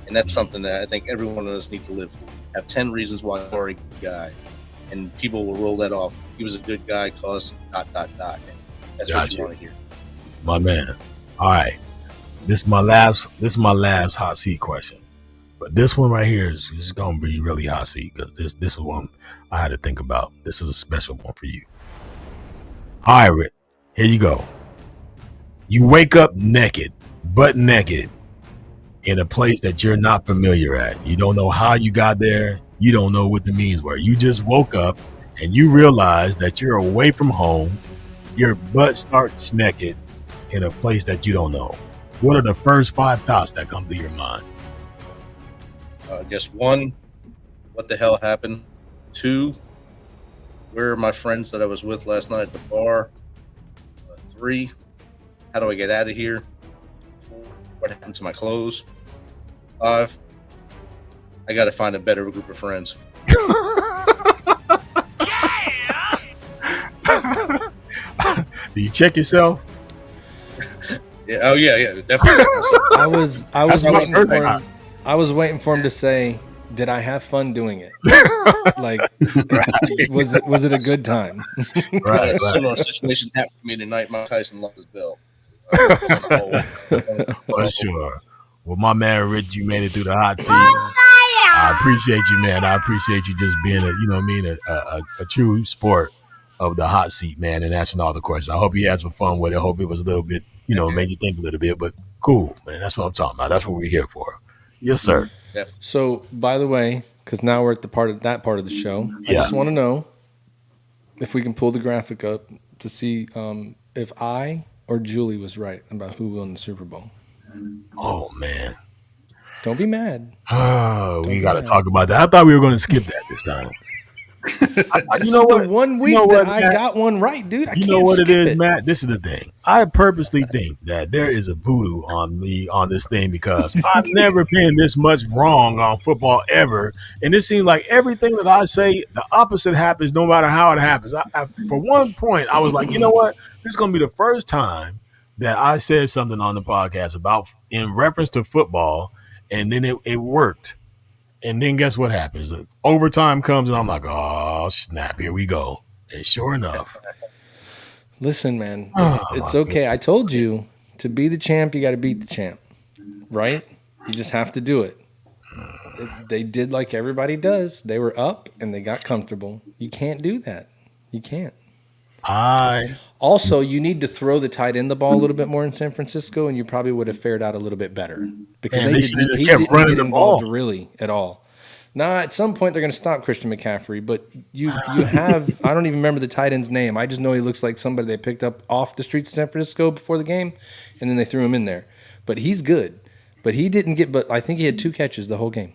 And that's something that I think every one of us need to live for. Have 10 reasons why you're a good guy. And people will roll that off. He was a good guy cause ... And that's what you want to hear. My man. All right. This is my last hot seat question. But this one right here is going to be really hot seat because this is one I had to think about. This is a special one for you. All right, Rick. Here you go. You wake up naked, butt naked, in a place that you're not familiar at. You don't know how you got there. You don't know what the means were. You just woke up and you realize that you're away from home. Your butt starts naked in a place that you don't know. What are the first 5 thoughts that come to your mind? I guess 1, what the hell happened? 2, where are my friends that I was with last night at the bar? 3, how do I get out of here? 4, what happened to my clothes? 5, I got to find a better group of friends. Do you check yourself? Yeah, oh yeah, definitely. I was That's what waiting I was for saying. him. I was waiting for him to say, "Did I have fun doing it? Like, was it a good time?" Right, A right. similar situation happened to me tonight. Mike Tyson lost his belt. For sure. Well, my man Rich, you made it through the hot seat. I appreciate you, man. I appreciate you just being a true sport of the hot seat, man, and answering all the questions. I hope you had some fun with it. I hope it was a little bit, made you think a little bit, but cool, man. That's what I'm talking about. That's what we're here for. Yes, sir. So, by the way, because now we're at that part of the show, I just want to know if we can pull the graphic up to see if I or Julie was right about who won the Super Bowl. Oh, man. Don't be mad. Oh, we got to talk about that. I thought we were going to skip that this time. You know what? One week that I Matt? got one right, dude. I You can't know what it skip is, Matt? This is the thing. I purposely think that there is a voodoo on me on this thing because I've never been this much wrong on football ever. And it seems like everything that I say, the opposite happens no matter how it happens. For one point, I was like, you know what? This is going to be the first time that I said something on the podcast about in reference to football, and then it worked. And then guess what happens? Overtime comes, and I'm like, oh, snap, here we go. And sure enough. Listen, man, it's okay. I told you, to be the champ, you got to beat the champ, right? You just have to do it. They did like everybody does. They were up, and they got comfortable. You can't do that. You can't. Also, you need to throw the tight end the ball a little bit more in San Francisco, and you probably would have fared out a little bit better because he didn't get involved really at all. Now, at some point, they're going to stop Christian McCaffrey, but you have – I don't even remember the tight end's name. I just know he looks like somebody they picked up off the streets of San Francisco before the game, and then they threw him in there. But he's good. But he didn't get – but I think he had 2 catches the whole game.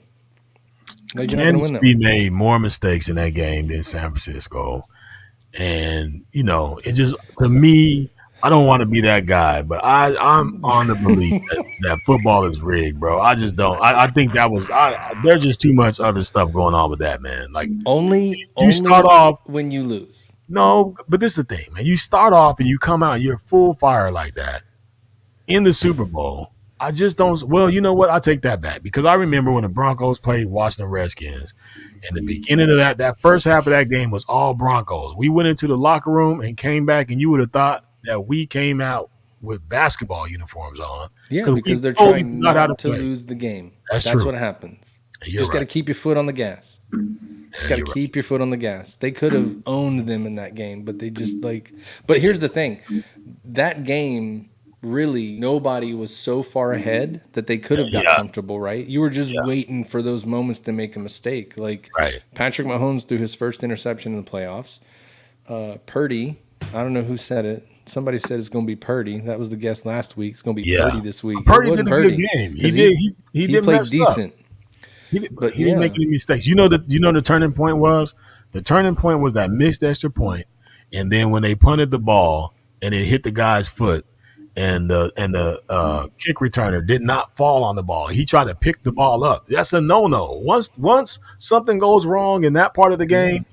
Like, Kansas City made more mistakes in that game than San Francisco. And, it just, to me, I don't want to be that guy, but I'm on the belief that football is rigged, bro. I just don't. I think that was, there's just too much other stuff going on with that, man. Like, only start off when you lose. No, but this is the thing, man. You start off and you come out, you're full fire like that in the Super Bowl. I just don't. Well, you know what? I take that back because I remember when the Broncos played Washington Redskins. And the beginning of that first half of that game was all Broncos. We went into the locker room and came back, and you would have thought that we came out with basketball uniforms on. Yeah, because they're trying not to lose the game. That's what happens. You just got to keep your foot on the gas. Just got to keep your foot on the gas. They could have owned them in that game, but they just But here's the thing. That game, really, nobody was so far ahead that they could have got comfortable, right? You were just waiting for those moments to make a mistake. Patrick Mahomes threw his first interception in the playoffs. Purdy, I don't know who said it. Somebody said it's going to be Purdy. That was the guess last week. It's going to be Purdy this week. Purdy did a good game. He did play decent. But he didn't make any mistakes. You know the turning point was? The turning point was that missed extra point, and then when they punted the ball and it hit the guy's foot, and the kick returner did not fall on the ball. He tried to pick the ball up. That's a no-no. Once something goes wrong in that part of the game,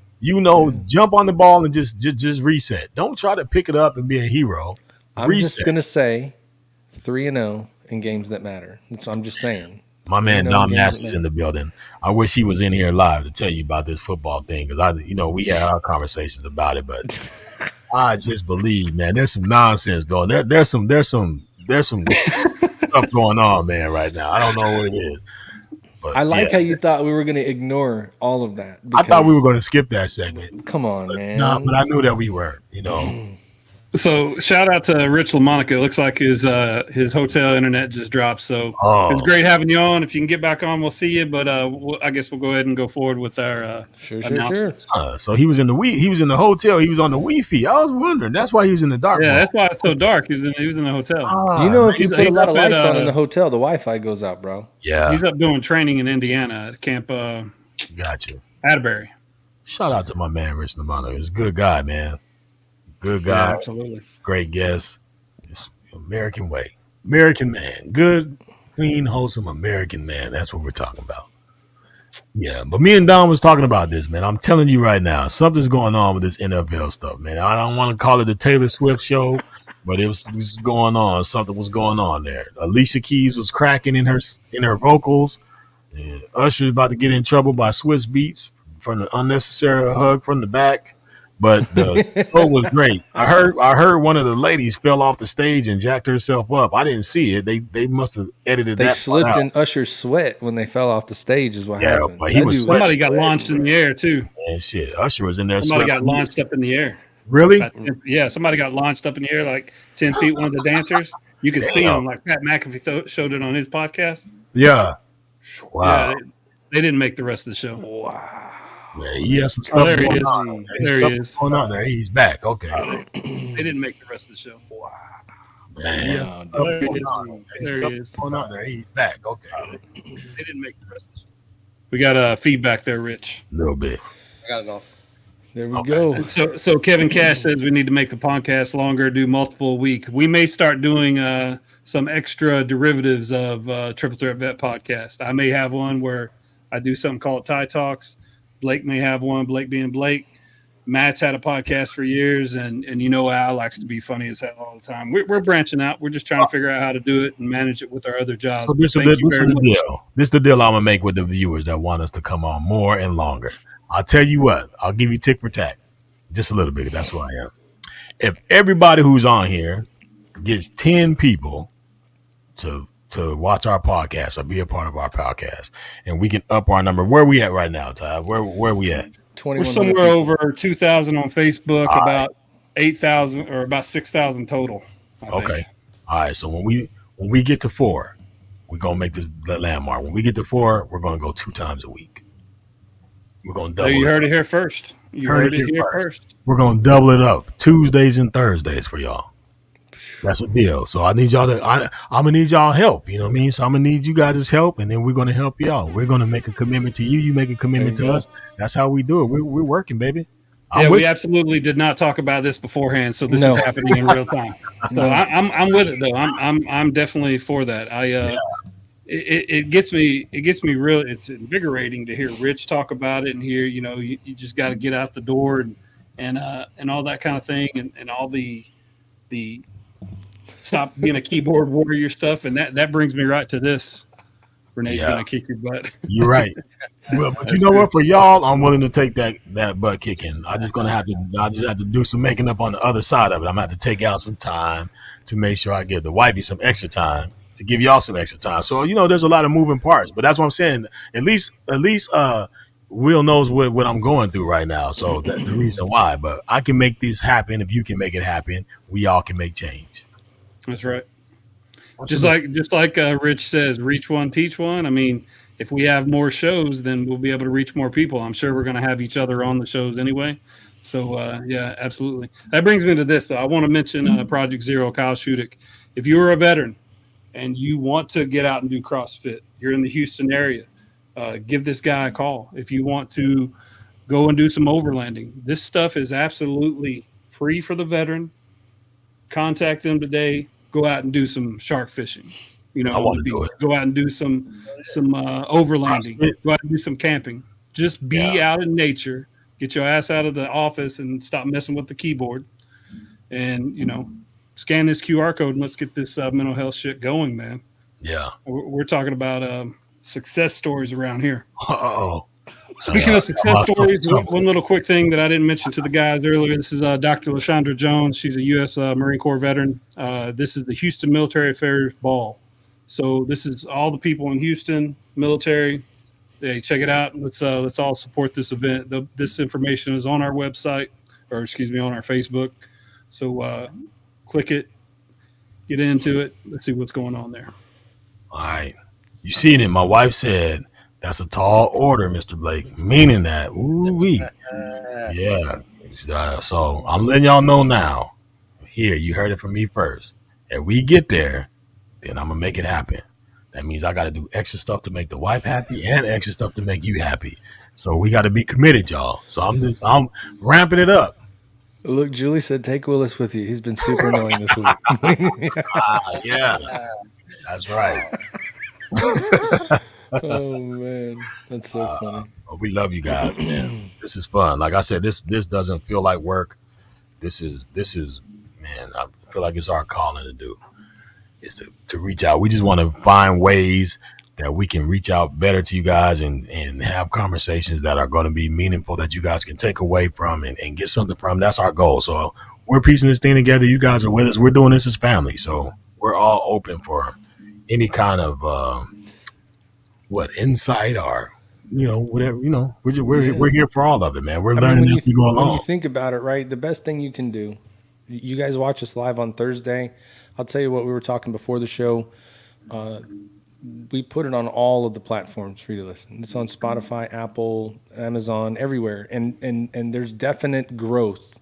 jump on the ball and just reset. Don't try to pick it up and be a hero. I'm just gonna say 3-0 in games that matter. So I'm just saying. My man Dom Nash is in the building. I wish he was in here live to tell you about this football thing because we had our conversations about it, but. I just believe, man. There's some nonsense going. There's some stuff going on, man, right now. I don't know what it is. But I like how you thought we were going to ignore all of that. I thought we were going to skip that segment. Come on, man. No, but I knew that we were. So shout out to Rich LaMonica. It looks like his hotel internet just dropped. So it's great having you on. If you can get back on, we'll see you. But I guess we'll go ahead and go forward with our announcements. Sure. So he was in the hotel. He was on the Wi-Fi. I was wondering. That's why he was in the dark. Yeah, that's why it's so dark. He was in the hotel. If you put a lot of lights on in the hotel, the Wi-Fi goes out, bro. Yeah. He's up doing training in Indiana at Camp Gotcha. Atterbury. Shout out to my man Rich LaMonica. He's a good guy, man. Good guy. Yeah, absolutely. Great guest. American way. American man. Good, clean, wholesome American man. That's what we're talking about. Yeah, but me and Don was talking about this, man. I'm telling you right now, something's going on with this NFL stuff, man. I don't want to call it the Taylor Swift show, but it was going on. Something was going on there. Alicia Keys was cracking in her vocals. And Usher's about to get in trouble by Swiss Beats from the unnecessary hug from the back. But the show was great. I heard one of the ladies fell off the stage and jacked herself up. I didn't see it. They must have edited They that. slipped in Usher's sweat when they fell off the stage is what happened. But he was somebody got launched in the air too. And shit, Usher was in there. Somebody got launched up in the air. Really? Yeah, somebody got launched up in the air like 10 feet. One of the dancers. You could see him like Pat McAfee showed it on his podcast. Yeah. Wow. Yeah, they didn't make the rest of the show. Wow. Yeah, he has some stuff there he going is. on. There he is. Going on there. He's back. Okay. They didn't make the rest of the show. Man. There he is. There he is. Going on there. He's back. Okay. They didn't make the rest of the show. We got feedback there, Rich. A little bit. I gotta go. There we go. And so Kevin Cash says we need to make the podcast longer, do multiple a week. We may start doing some extra derivatives of Triple Threat Vet podcast. I may have one where I do something called Tie Talks. Blake may have one, Blake being Blake. Matt's had a podcast for years, and you know Al likes to be funny as hell all the time. We're branching out. We're just trying to figure out how to do it and manage it with our other jobs. So this is the deal. This is the deal I'm going to make with the viewers that want us to come on more and longer. I'll tell you what. I'll give you tick for tack. Just a little bit. That's who I am. If everybody who's on here gets 10 people to watch our podcast or be a part of our podcast, and we can up our number. Where are we at right now, Ty? Where are we at? We're somewhere over 2,000 on Facebook, about 8,000 or about 6,000 total. I think. All right. So when we get to 4, we're gonna make this landmark. When we get to 4, we're gonna go 2 times a week. We're gonna double. You heard it here first. You heard it here first. We're gonna double it up Tuesdays and Thursdays for y'all. That's a deal. So I need y'all I'm gonna need y'all help. You know what I mean? So I'm gonna need you guys' help, and then we're gonna help y'all. We're gonna make a commitment to you. You make a commitment to us. That's how we do it. We're working, baby. We absolutely did not talk about this beforehand, so this is happening in real time. So I'm with it though. I'm definitely for that. It gets me real. It's invigorating to hear Rich talk about it and hear you just got to get out the door and all that kind of thing and all the stop being a keyboard warrior stuff, and that brings me right to this. Renee's gonna kick your butt. You're right. Well, but you know what? For y'all, I'm willing to take that butt kicking. I just have to do some making up on the other side of it. I'm gonna have to take out some time to make sure I give the wifey some extra time to give y'all some extra time. So there's a lot of moving parts, but that's what I'm saying. At least Will knows what I'm going through right now. So that's the reason why. But I can make this happen. If you can make it happen, we all can make change. That's right. Just like Rich says, reach one, teach one. I mean, if we have more shows, then we'll be able to reach more people. I'm sure we're going to have each other on the shows anyway. So, yeah, absolutely. That brings me to this, though. I want to mention Project Zero, Kyle Shudik. If you're a veteran and you want to get out and do CrossFit, you're in the Houston area, give this guy a call. If you want to go and do some overlanding, this stuff is absolutely free for the veteran. Contact them today. Go out and do some shark fishing. I want to do it. Go out and do some overlanding. Go out and do some camping. Just be out in nature. Get your ass out of the office and stop messing with the keyboard. And scan this QR code and let's get this mental health shit going, man. Yeah, we're talking about success stories around here. Uh-oh. Speaking of success stories, one little quick thing that I didn't mention to the guys earlier. This is Dr. LaShondra Jones. She's a U.S. Marine Corps veteran. This is the Houston Military Affairs Ball. So this is all the people in Houston, military. Hey, check it out. Let's all support this event. This information is on our website, on our Facebook. So click it, get into it. Let's see what's going on there. All right. You seen it. My wife said, that's a tall order, Mr. Blake, meaning that. Ooh-wee. Yeah. So I'm letting y'all know now. Here, you heard it from me first. If we get there, then I'm going to make it happen. That means I got to do extra stuff to make the wife happy and extra stuff to make you happy. So we got to be committed, y'all. So I'm ramping it up. Look, Julie said, take Willis with you. He's been super annoying this week. Yeah, that's right. Oh, man. That's so funny. We love you guys, man. This is fun. Like I said, this doesn't feel like work. This is man, I feel like it's our calling to do. Is to reach out. We just want to find ways that we can reach out better to you guys and have conversations that are going to be meaningful, that you guys can take away from and get something from. That's our goal. So we're piecing this thing together. You guys are with us. We're doing this as family. So we're all open for any kind of insight or whatever. We're here for all of it, man. We're learning as we go along. When you think about it, right, the best thing you can do. You guys watch us live on Thursday. I'll tell you what, we were talking before the show. We put it on all of the platforms for you to listen. It's on Spotify, Apple, Amazon, everywhere. And there's definite growth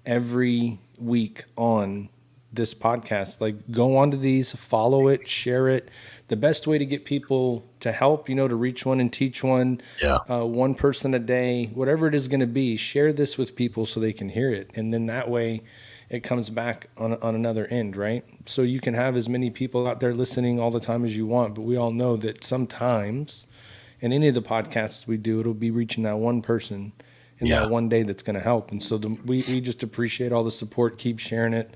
every week on this podcast. Like, go onto these, follow it, share it. The best way to get people to help, to reach one and teach one, one person a day, whatever it is going to be, share this with people so they can hear it. And then that way it comes back on another end, right? So you can have as many people out there listening all the time as you want, but we all know that sometimes in any of the podcasts we do, it'll be reaching that one person in that one day that's going to help. And so we just appreciate all the support. Keep sharing it.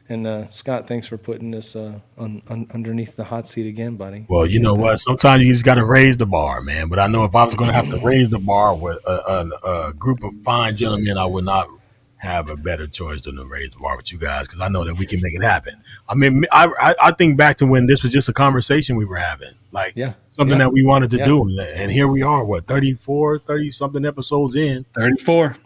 And Scott, thanks for putting this underneath the hot seat again, buddy. Well, you know what? Sometimes you just got to raise the bar, man. But I know if I was going to have to raise the bar with a group of fine gentlemen, I would not have a better choice than to raise the bar with you guys, because I know that we can make it happen. I mean, I think back to when this was just a conversation we were having, like something that we wanted to do. And here we are, 30 something episodes in. 34.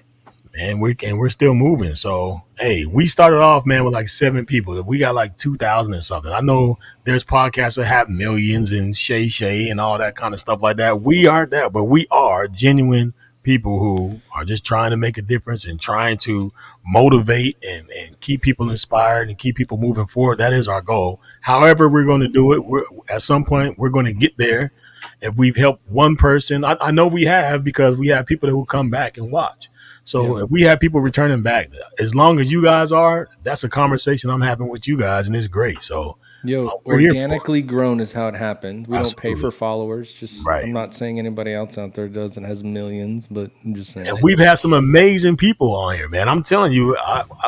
And we're still moving. So, hey, we started off, man, with like 7 people. We got like 2,000 and something. I know there's podcasts that have millions and Shay and all that kind of stuff like that. We aren't that, but we are genuine people who are just trying to make a difference and trying to motivate and keep people inspired and keep people moving forward. That is our goal. However we're going to do it, at some point we're going to get there. If we've helped one person, I know we have, because we have people that will come back and watch. So if we have people returning back, as long as you guys are, that's a conversation I'm having with you guys, and it's great. So organically grown is how it happened. We don't pay for followers. I'm not saying anybody else out there does and has millions, but I'm just saying. And we've had some amazing people on here, man. I'm telling you,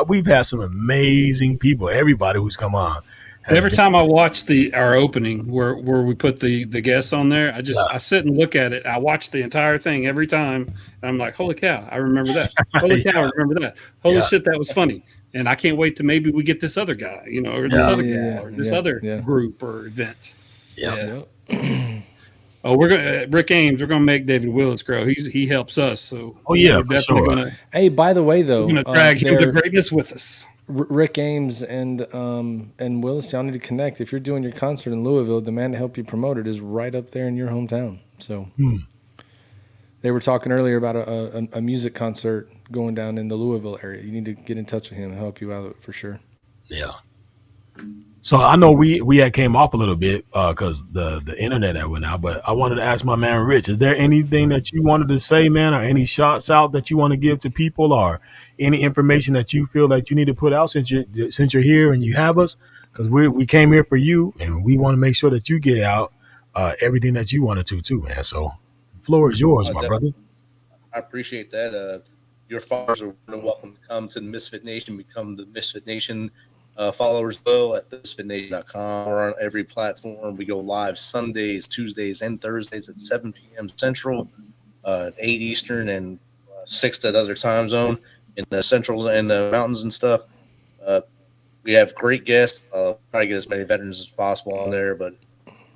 we've had some amazing people. Everybody who's come on. Every time I watch our opening where we put the guests on there, I sit and look at it. I watch the entire thing every time, and I'm like, holy cow, I remember that. Holy cow, I remember that. Holy shit, that was funny. And I can't wait to maybe we get this other guy, or this other guy, or this other group or event. Oh, we're gonna Rick Ames. We're gonna make David Willis grow. He helps us. So we're definitely hey, by the way, though, we're gonna drag him to greatness with us. Rick Ames and Willis, y'all need to connect. If you're doing your concert in Louisville, the man to help you promote it is right up there in your hometown. So they were talking earlier about a music concert going down in the Louisville area. You need to get in touch with him and help you out for sure. Yeah. So I know we had came off a little bit because the internet that went out, but I wanted to ask my man Rich, is there anything that you wanted to say, man, or any shots out that you want to give to people, or any information that you feel that you need to put out since you're here and you have us? Because we came here for you, and we want to make sure that you get out everything that you wanted to too, man. So the floor is yours, my brother. I appreciate that. Your followers are welcome to come to the MisFit Nation, become the MisFit Nation followers though at misfitnation.com or on every platform. We go live Sundays, Tuesdays, and Thursdays at 7 p.m. Central, 8 Eastern, and 6 at other time zone in the Centrals and the mountains and stuff. We have great guests. Try to get as many veterans as possible on there, but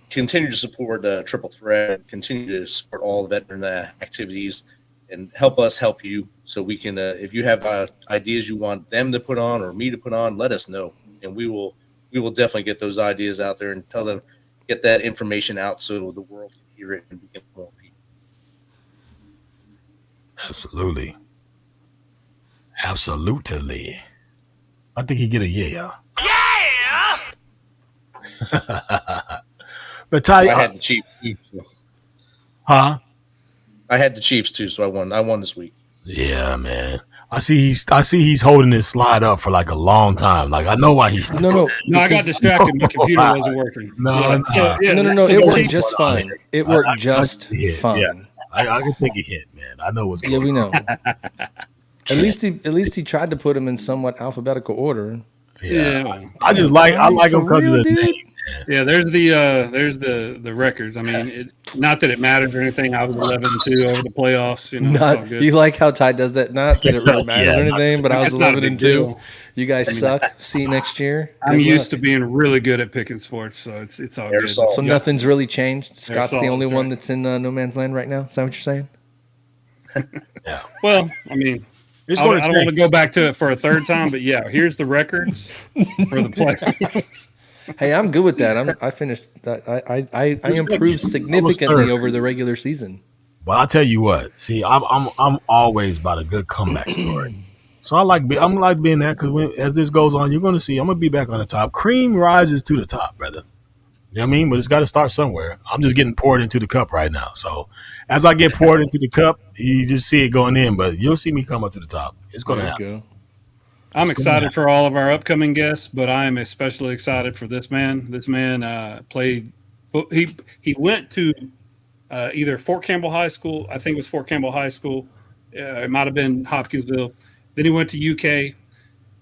continue to support Triple Threat. Continue to support all the veteran activities, and help us help you, so we can, if you have ideas you want them to put on or me to put on, let us know, and we will definitely get those ideas out there and tell them, get that information out so the world can hear it and we can more people. Absolutely. I think he get a yeah. But Ty, I had the Chiefs too. Huh? I had the Chiefs too, so I won this week. Yeah, man. I see he's holding this slide up for like a long time. Like I know why he's No, No, I got distracted. My computer wasn't working. No, So, yeah, no. so It the worked Chiefs- just fine. It worked just hit, fine. Yeah. I can take a hint, man. I know what's Yeah, going we on. know. At least he tried to put them in somewhat alphabetical order. Yeah. I just like him For because of real, the dude? name. Yeah, there's the records. I mean, not that it matters or anything. I was 11-2 over the playoffs. You know, it's all Not good. you like how Ty does that. Not that it really matters or anything, but I was It's not a 11 and big 2. deal. You guys suck. See you next year. I'm Good used luck. to being really good at picking sports, so it's all They're good. solid. So nothing's really changed. Scott's the solid, only one right. that's in no man's land right now. Is that what you're saying? Well, I mean, It's I going don't want to go back to it for a third time, but yeah, here's the records for the playoffs. Hey, I'm good with that. I finished that. I improved significantly over the regular season. But I tell you what, see, I'm always about a good comeback story. So I'm like being that because as this goes on, you're going to see I'm going to be back on the top. Cream rises to the top, brother. You know what I mean? But it's got to start somewhere. I'm just getting poured into the cup right now. So as I get poured into the cup, you just see it going in. But you'll see me come up to the top. It's going to happen. Go. I'm excited for all of our upcoming guests, but I am especially excited for this man. This man played. He went to either Fort Campbell High School. I think it was Fort Campbell High School. It might have been Hopkinsville. Then he went to UK.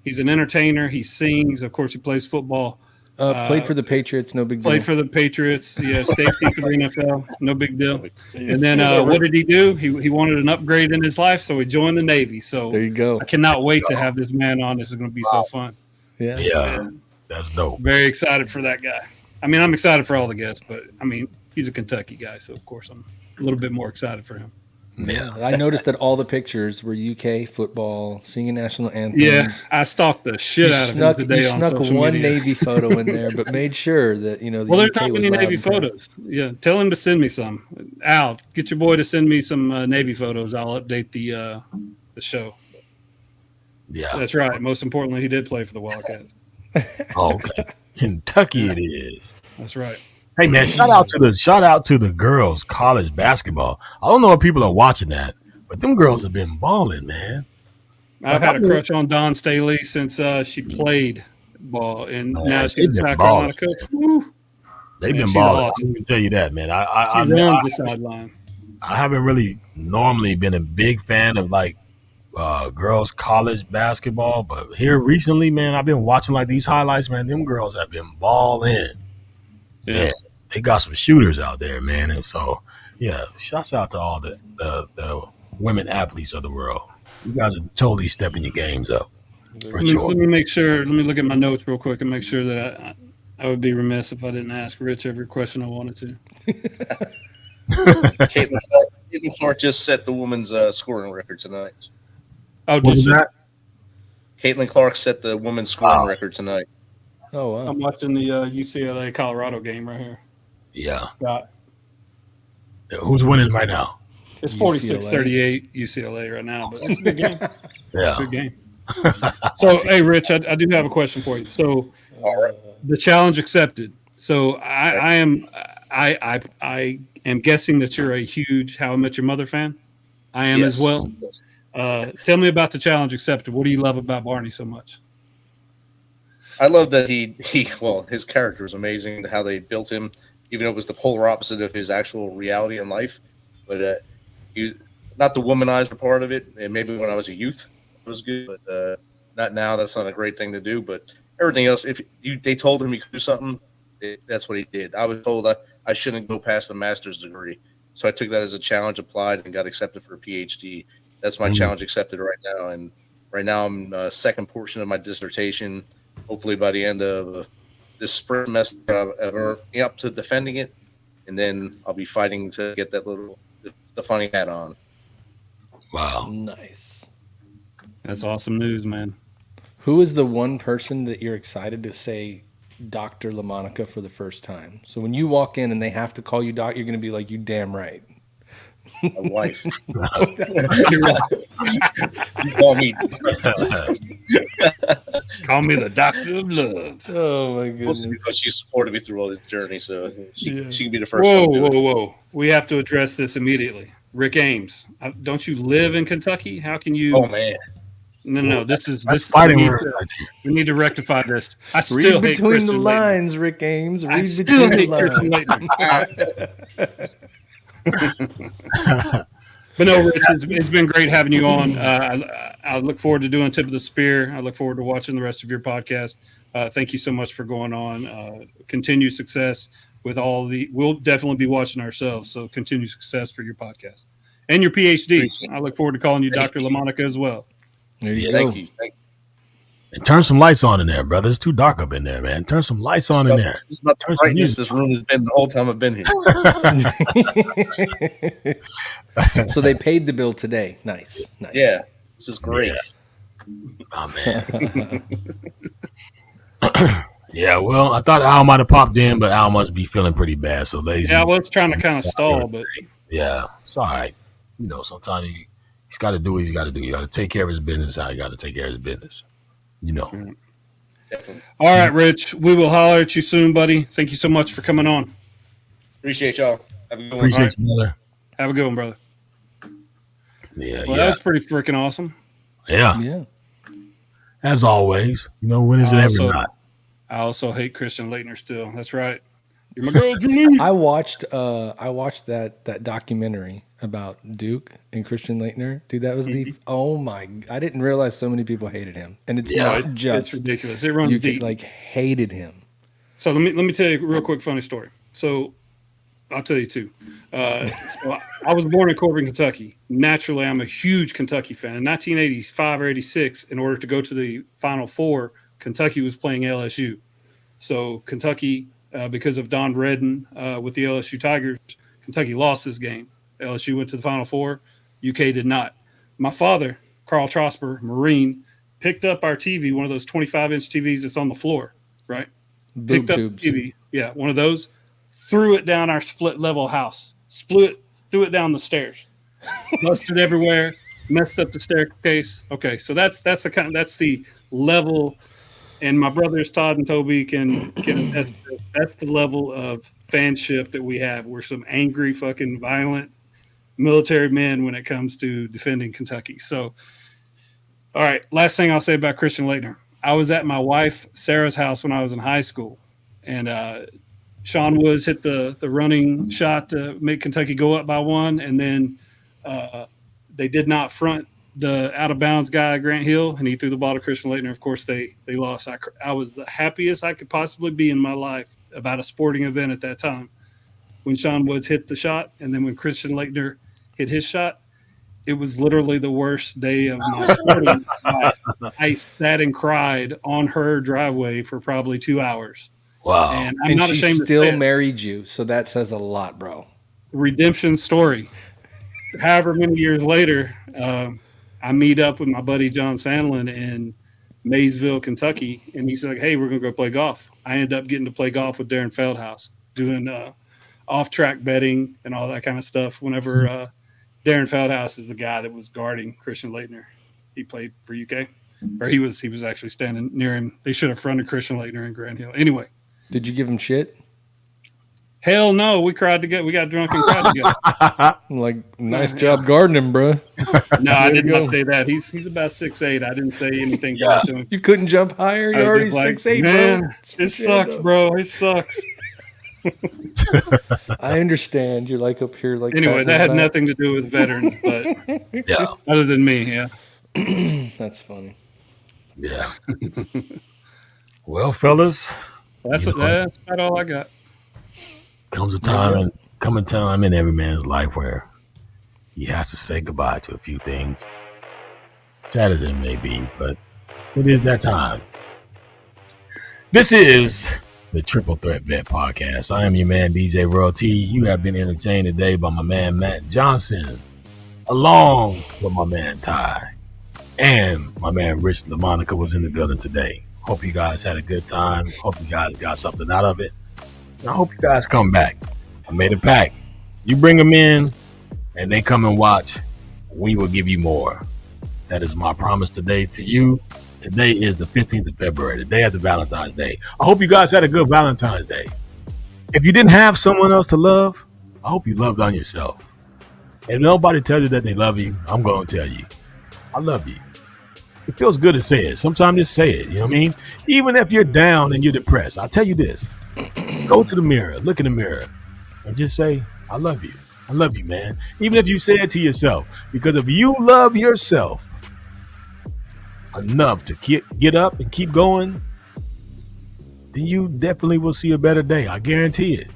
He's an entertainer. He sings. Of course, he plays football. Played for the Patriots. No big deal. Played for the Patriots. Yeah, safety for the NFL. No big deal. And then what did he do? He wanted an upgrade in his life, so he joined the Navy. So There you go. I cannot wait to have this man on. This is going to be so fun. Yeah. Yeah, that's dope. Very excited for that guy. I mean, I'm excited for all the guests, but I mean, he's a Kentucky guy, so of course I'm a little bit more excited for him. Yeah. I noticed that all the pictures were UK football, singing national anthems. Yeah, I stalked the shit You out of snuck, him today you on snuck social one media. Navy photo in there, but made sure that the Well, there's UK not was many loud Navy and proud. photos. Yeah, tell him to send me some. Al, get your boy to send me some Navy photos. I'll update the show. Yeah. That's right. Most importantly, he did play for the Wildcats. Oh, okay. Kentucky it is. That's right. Hey man, shout out to the girls college basketball. I don't know if people are watching that, but them girls have been balling, man. I've had a crush on Dawn Staley since she played ball, and Man, now they've she's a been South Carolina balling. coach. Woo. They've Man, been she's balling. awesome. I can tell you that, man. She I runs the sideline. haven't really normally been a big fan of like girls college basketball, but here recently, man, I've been watching like these highlights, man. Them girls have been balling. Yeah, they got some shooters out there, man. And so, yeah, shouts out to all the women athletes of the world. You guys are totally stepping your games up. For Let sure. me make sure. Let me look at my notes real quick and make sure that I would be remiss if I didn't ask Rich every question I wanted to. Caitlin Clark just set the women's scoring record tonight. Oh, What was did that? Caitlin Clark set the women's scoring record tonight. Oh, wow. I'm watching the UCLA Colorado game right here. Yeah. Scott. Who's winning right now? It's 46-38 UCLA right now, but it's a good game. Yeah. Good game. So, hey, Rich, I do have a question for you. So, the challenge accepted. So, I am guessing that you're a huge How I Met Your Mother fan. I am as well. Yes. Tell me about the challenge accepted. What do you love about Barney so much? I love that his character is amazing. How they built him, even though it was the polar opposite of his actual reality in life. But he, not the womanizer part of it. And maybe when I was a youth, it was good. But not now. That's not a great thing to do. But everything else, they told him he could do something, that's what he did. I was told I shouldn't go past the master's degree, so I took that as a challenge, applied, and got accepted for a PhD. That's my challenge accepted right now. And right now I'm second portion of my dissertation. Hopefully by the end of this spring semester, I'm up to defending it, and then I'll be fighting to get that the funny hat on. Wow. Nice. That's awesome news, man. Who is the one person that you're excited to say Dr. LaMonica for the first time? So when you walk in and they have to call you doc, you're going to be like, you damn right. My wife. You call me. Call me the doctor of love. Oh, my Mostly goodness. because she supported me through all this journey, so she can be the first Whoa, one to do it. whoa. We have to address this immediately. Rick Ames, don't you live in Kentucky? How can you? Oh man, No. This That's fighting we need, word to, right we need to rectify this. I Read still hate between the Christian Laettner. lines, Rick Ames. I Read still between the hate Christian lines. Laettner. But no, Rich, it's been great having you on. I look forward to doing Tip of the Spear. I look forward to watching the rest of your podcast. Thank you so much for going on. Continued success with all the. We'll definitely be watching ourselves. So continued success for your podcast and your PhD. I look forward to calling you Dr. LaMonica as well. There you Thank go. you. Thank you. And turn some lights on in there, brother. It's too dark up in there, man. Turn some lights on in there. It's about the Turn some brightness music. this room has been the whole time I've been here. So they paid the bill today. Nice. Yeah, this is great. Oh man. Yeah, well, I thought Al might have popped in, but Al must be feeling pretty bad. So lazy. Yeah, I was trying to kind of stall, but Yeah, it's all right. You know, sometimes he's got to do what he's got to do. You got to take care of his business. How you got to take care of his business. You know. Definitely. all right, Rich. We will holler at you soon, buddy. Thank you so much for coming on. Appreciate y'all. Have a good one. Appreciate you, brother. Have a good one, brother. Yeah, Well, that was pretty freaking awesome. yeah. Yeah. As always, you know, when is it ever not? I also hate Christian Laettner still. That's right. You're my girl, Julie. I watched that documentary about Duke and Christian Laettner. Dude, that was the I didn't realize so many people hated him. And it's not it's just ridiculous. It runs you deep. hated him. So let me tell you a real quick funny story. So I'll tell you two. So I was born in Corbin, Kentucky. Naturally, I'm a huge Kentucky fan. In 1985 or 86, in order to go to the Final Four, Kentucky was playing LSU. So Kentucky, because of Don Redden with the LSU Tigers, Kentucky lost this game. LSU went to the Final Four. UK did not. My father, Carl Trosper, Marine, picked up our TV, one of those 25-inch TVs that's on the floor, right? Boob Picked up tubes. the TV. Yeah, one of those. Threw it down our split-level house. Threw it down the stairs. Busted everywhere. Messed up the staircase. Okay, so that's the level. And my brothers Todd and Toby can attest to this. That's the level of fanship that we have. We're some angry, fucking violent military men when it comes to defending Kentucky. So, all right, last thing I'll say about Christian Laettner. I was at my wife Sarah's house when I was in high school, and Sean Woods hit the running shot to make Kentucky go up by one, and then they did not front the out-of-bounds guy, Grant Hill, and he threw the ball to Christian Laettner. Of course, they lost. I was the happiest I could possibly be in my life about a sporting event at that time when Sean Woods hit the shot, and then when Christian Laettner hit his shot. It was literally the worst day of my sporting life. I sat and cried on her driveway for probably 2 hours. Wow. And I'm And not she ashamed to still say it. married you, so that says a lot, bro. Redemption story. However many years later, I meet up with my buddy John Sandlin in Maysville, Kentucky, and he's like, "Hey, we're gonna go play golf." I ended up getting to play golf with Darren Feldhaus, doing off-track betting and all that kind of stuff. Whenever Darren Feldhaus is the guy that was guarding Christian Laettner, he played for UK, or he was actually standing near him. They should have fronted Christian Laettner in Grant Hill. Anyway, Did you give him shit? hell no, we cried together. We got drunk and cried together. I'm like, nice job guarding him, bro. No, I Way to did not go. say that. He's about 6'8". I didn't say anything bad to him. You couldn't jump higher. I You're was already just like, 6'8", man, bro. it sucks, bro. It sucks. I understand. You're like up here, like Anyway, patting that his had back. nothing to do with veterans, but Yeah. other than me, yeah. That's funny. Yeah. Well, fellas, That's about all I got. comes a time in every man's life where he has to say goodbye to a few things. Sad as it may be, but it is that time. This is the Triple Threat Vet Podcast. I am your man, DJ Royalty. You have been entertained today by my man, Matt Johnson, along with my man, Ty, and my man, Rich LaMonica was in the building today. Hope you guys had a good time. Hope you guys got something out of it. And I hope you guys come back. I made a pact. You bring them in, and they come and watch. We will give you more. That is my promise today to you. Today is the 15th of February, the day after Valentine's Day. I hope you guys had a good Valentine's Day. If you didn't have someone else to love, I hope you loved on yourself. If nobody tells you that they love you, I'm going to tell you, I love you. It feels good to say it. Sometimes just say it. You know what I mean? Even if you're down and you're depressed, I'll tell you this. Go to the mirror, look in the mirror, and just say, I love you. I love you, man. Even if you say it to yourself. Because if you love yourself enough to get up and keep going, then you definitely will see a better day. I guarantee it.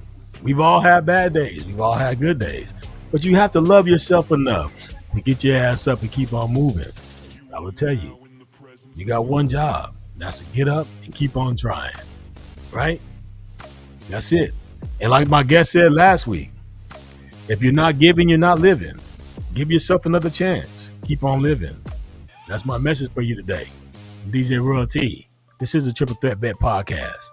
We've all had bad days. We've all had good days. But you have to love yourself enough to get your ass up and keep on moving. I will tell you, you got one job. That's to get up and keep on trying. Right? That's it. And like my guest said last week, if you're not giving, you're not living. Give yourself another chance. Keep on living. That's my message for you today. DJ Royal T. This is the Triple Threat Bet Podcast.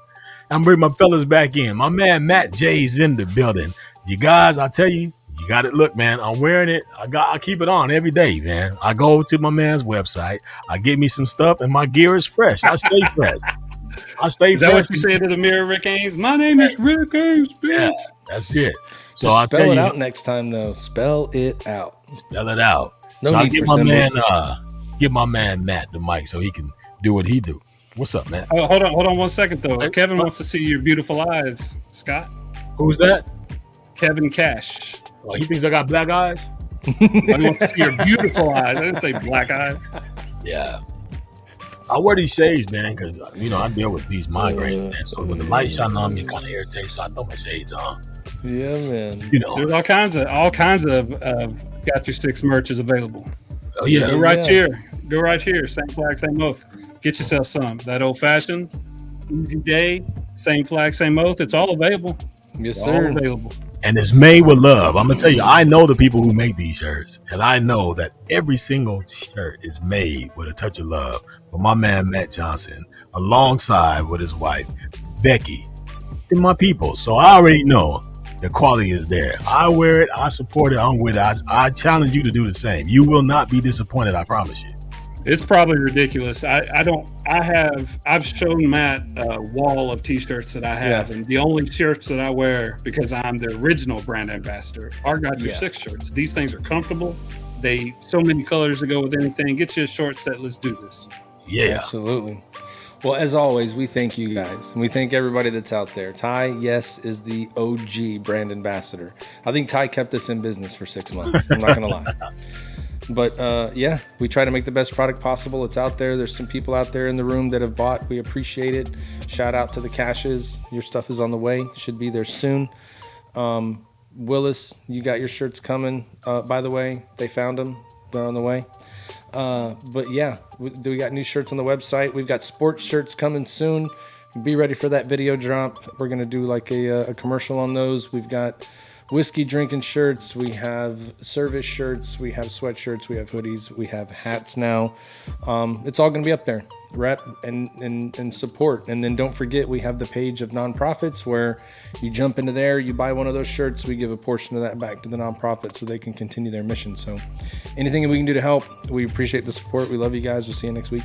I'm bringing my fellas back in. My man Matt J's in the building. You guys, I tell you, you got it. Look, man, I'm wearing it. I keep it on every day, man. I go to my man's website. I get me some stuff, and my gear is fresh. I stay fresh. Is that what you said to the mirror, Rick Ames? My name is Rick Ames, bitch. Yeah, that's it. So Just I'll spell tell it you. out next time, though. Spell it out. Spell it out. No so I need give for my man, symbols. give my man Matt the mic so he can do what he do. What's up, man? Oh, hold on 1 second though. Kevin wants to see your beautiful eyes, Scott. Who's that? Kevin Cash. Oh, he thinks I got black eyes? He wants to see your beautiful eyes. I didn't say black eyes. Yeah. I wear these shades, man, because, I deal with these migraines, man. So when the light shine on me, it kind of irritates, so I throw my shades on. Yeah, man. There's all kinds of Got Your Six merch is available. Oh, yeah. Go right here. Same flag, same oath. Get yourself some. That old fashioned, easy day, same flag, same oath. It's all available. Yes, It's sir. all available. And it's made with love. I'm going to tell you, I know the people who make these shirts, and I know that every single shirt is made with a touch of love from my man, Matt Johnson, alongside with his wife, Becky, and my people. So I already know the quality is there. I wear it. I support it. I'm with it. I challenge you to do the same. You will not be disappointed. I promise you. It's probably ridiculous. I've shown Matt a wall of t-shirts that I have, and the only shirts that I wear, because I'm the original brand ambassador, are Got Your Six shirts. These things are comfortable. They so many colors to go with anything. Get you a short set. Let's do this. Yeah. Absolutely. Well, as always, we thank you guys. And we thank everybody that's out there. Ty, yes, is the OG brand ambassador. I think Ty kept us in business for 6 months. I'm not going to lie. But we try to make the best product possible. It's out there. There's some people out there in the room that have bought. We appreciate it. Shout out to the Cashes. Your stuff is on the way. Should be there soon. Willis, you got your shirts coming. By the way, they found them. They're on the way. We got new shirts on the website. We've got sports shirts coming soon. Be ready for that video drop. We're going to do like a commercial on those. We've got whiskey drinking shirts, we have service shirts, we have sweatshirts, we have hoodies, we have hats now. It's all going to be up there. Rep and support. And then don't forget, we have the page of nonprofits where you jump into there, you buy one of those shirts, we give a portion of that back to the nonprofit so they can continue their mission. So anything that we can do to help, we appreciate the support. We love you guys. We'll see you next week.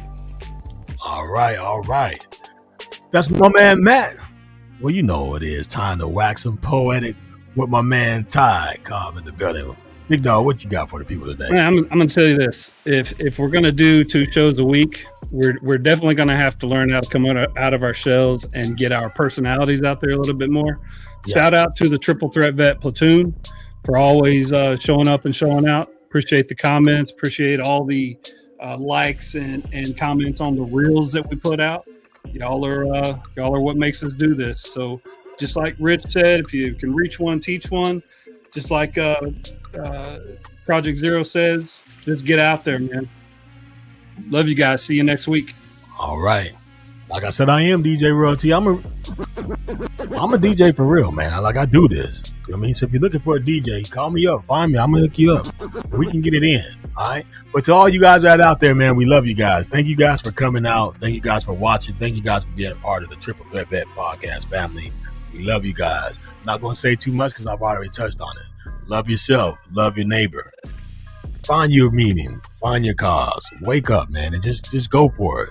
All right. That's my man, Matt. Well, you know what it is. Time to wax some poetic with my man Ty Cobb in the building. Big dog, what you got for the people today? Man, I'm going to tell you this. If we're going to do 2 shows a week, we're definitely going to have to learn how to come out of our shells and get our personalities out there a little bit more. Yeah. Shout out to the Triple Threat Vet Platoon for always showing up and showing out. Appreciate the comments. Appreciate all the likes and comments on the reels that we put out. Y'all are what makes us do this. So just like Rich said, if you can reach one, teach one. Just like Project Zero says, just get out there, man. Love you guys. See you next week. All right. Like I said, I am DJ Royalty. I'm a DJ for real, man. I do this. You know what I mean? So if you're looking for a DJ, call me up. Find me. I'm going to hook you up. We can get it in. All right. But to all you guys out there, man, we love you guys. Thank you guys for coming out. Thank you guys for watching. Thank you guys for being a part of the Triple Threat Vet Podcast family. We love you guys. I'm not going to say too much because I've already touched on it. Love yourself. Love your neighbor. Find your meaning. Find your cause. Wake up, man, and just go for it.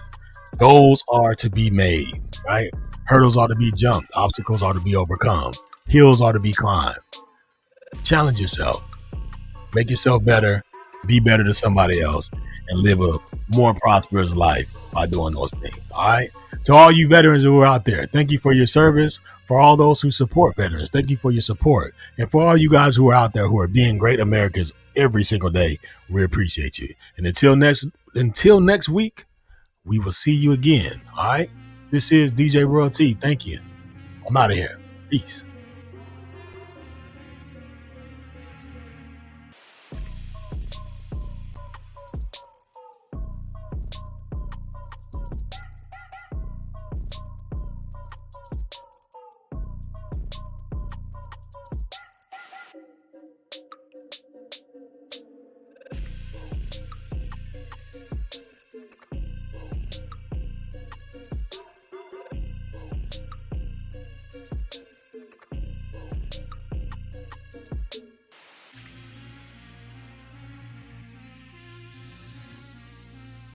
Goals are to be made, right? Hurdles are to be jumped. Obstacles are to be overcome. Hills are to be climbed. Challenge yourself. Make yourself better. Be better to somebody else. and live a more prosperous life by doing those things. All right. To all you veterans who are out there, thank you for your service. For all those who support veterans, thank you for your support. And for all you guys who are out there who are being great Americans every single day, we appreciate you. And until next week, we will see you again. All right. This is DJ Royal T. Thank you. I'm out of here. Peace.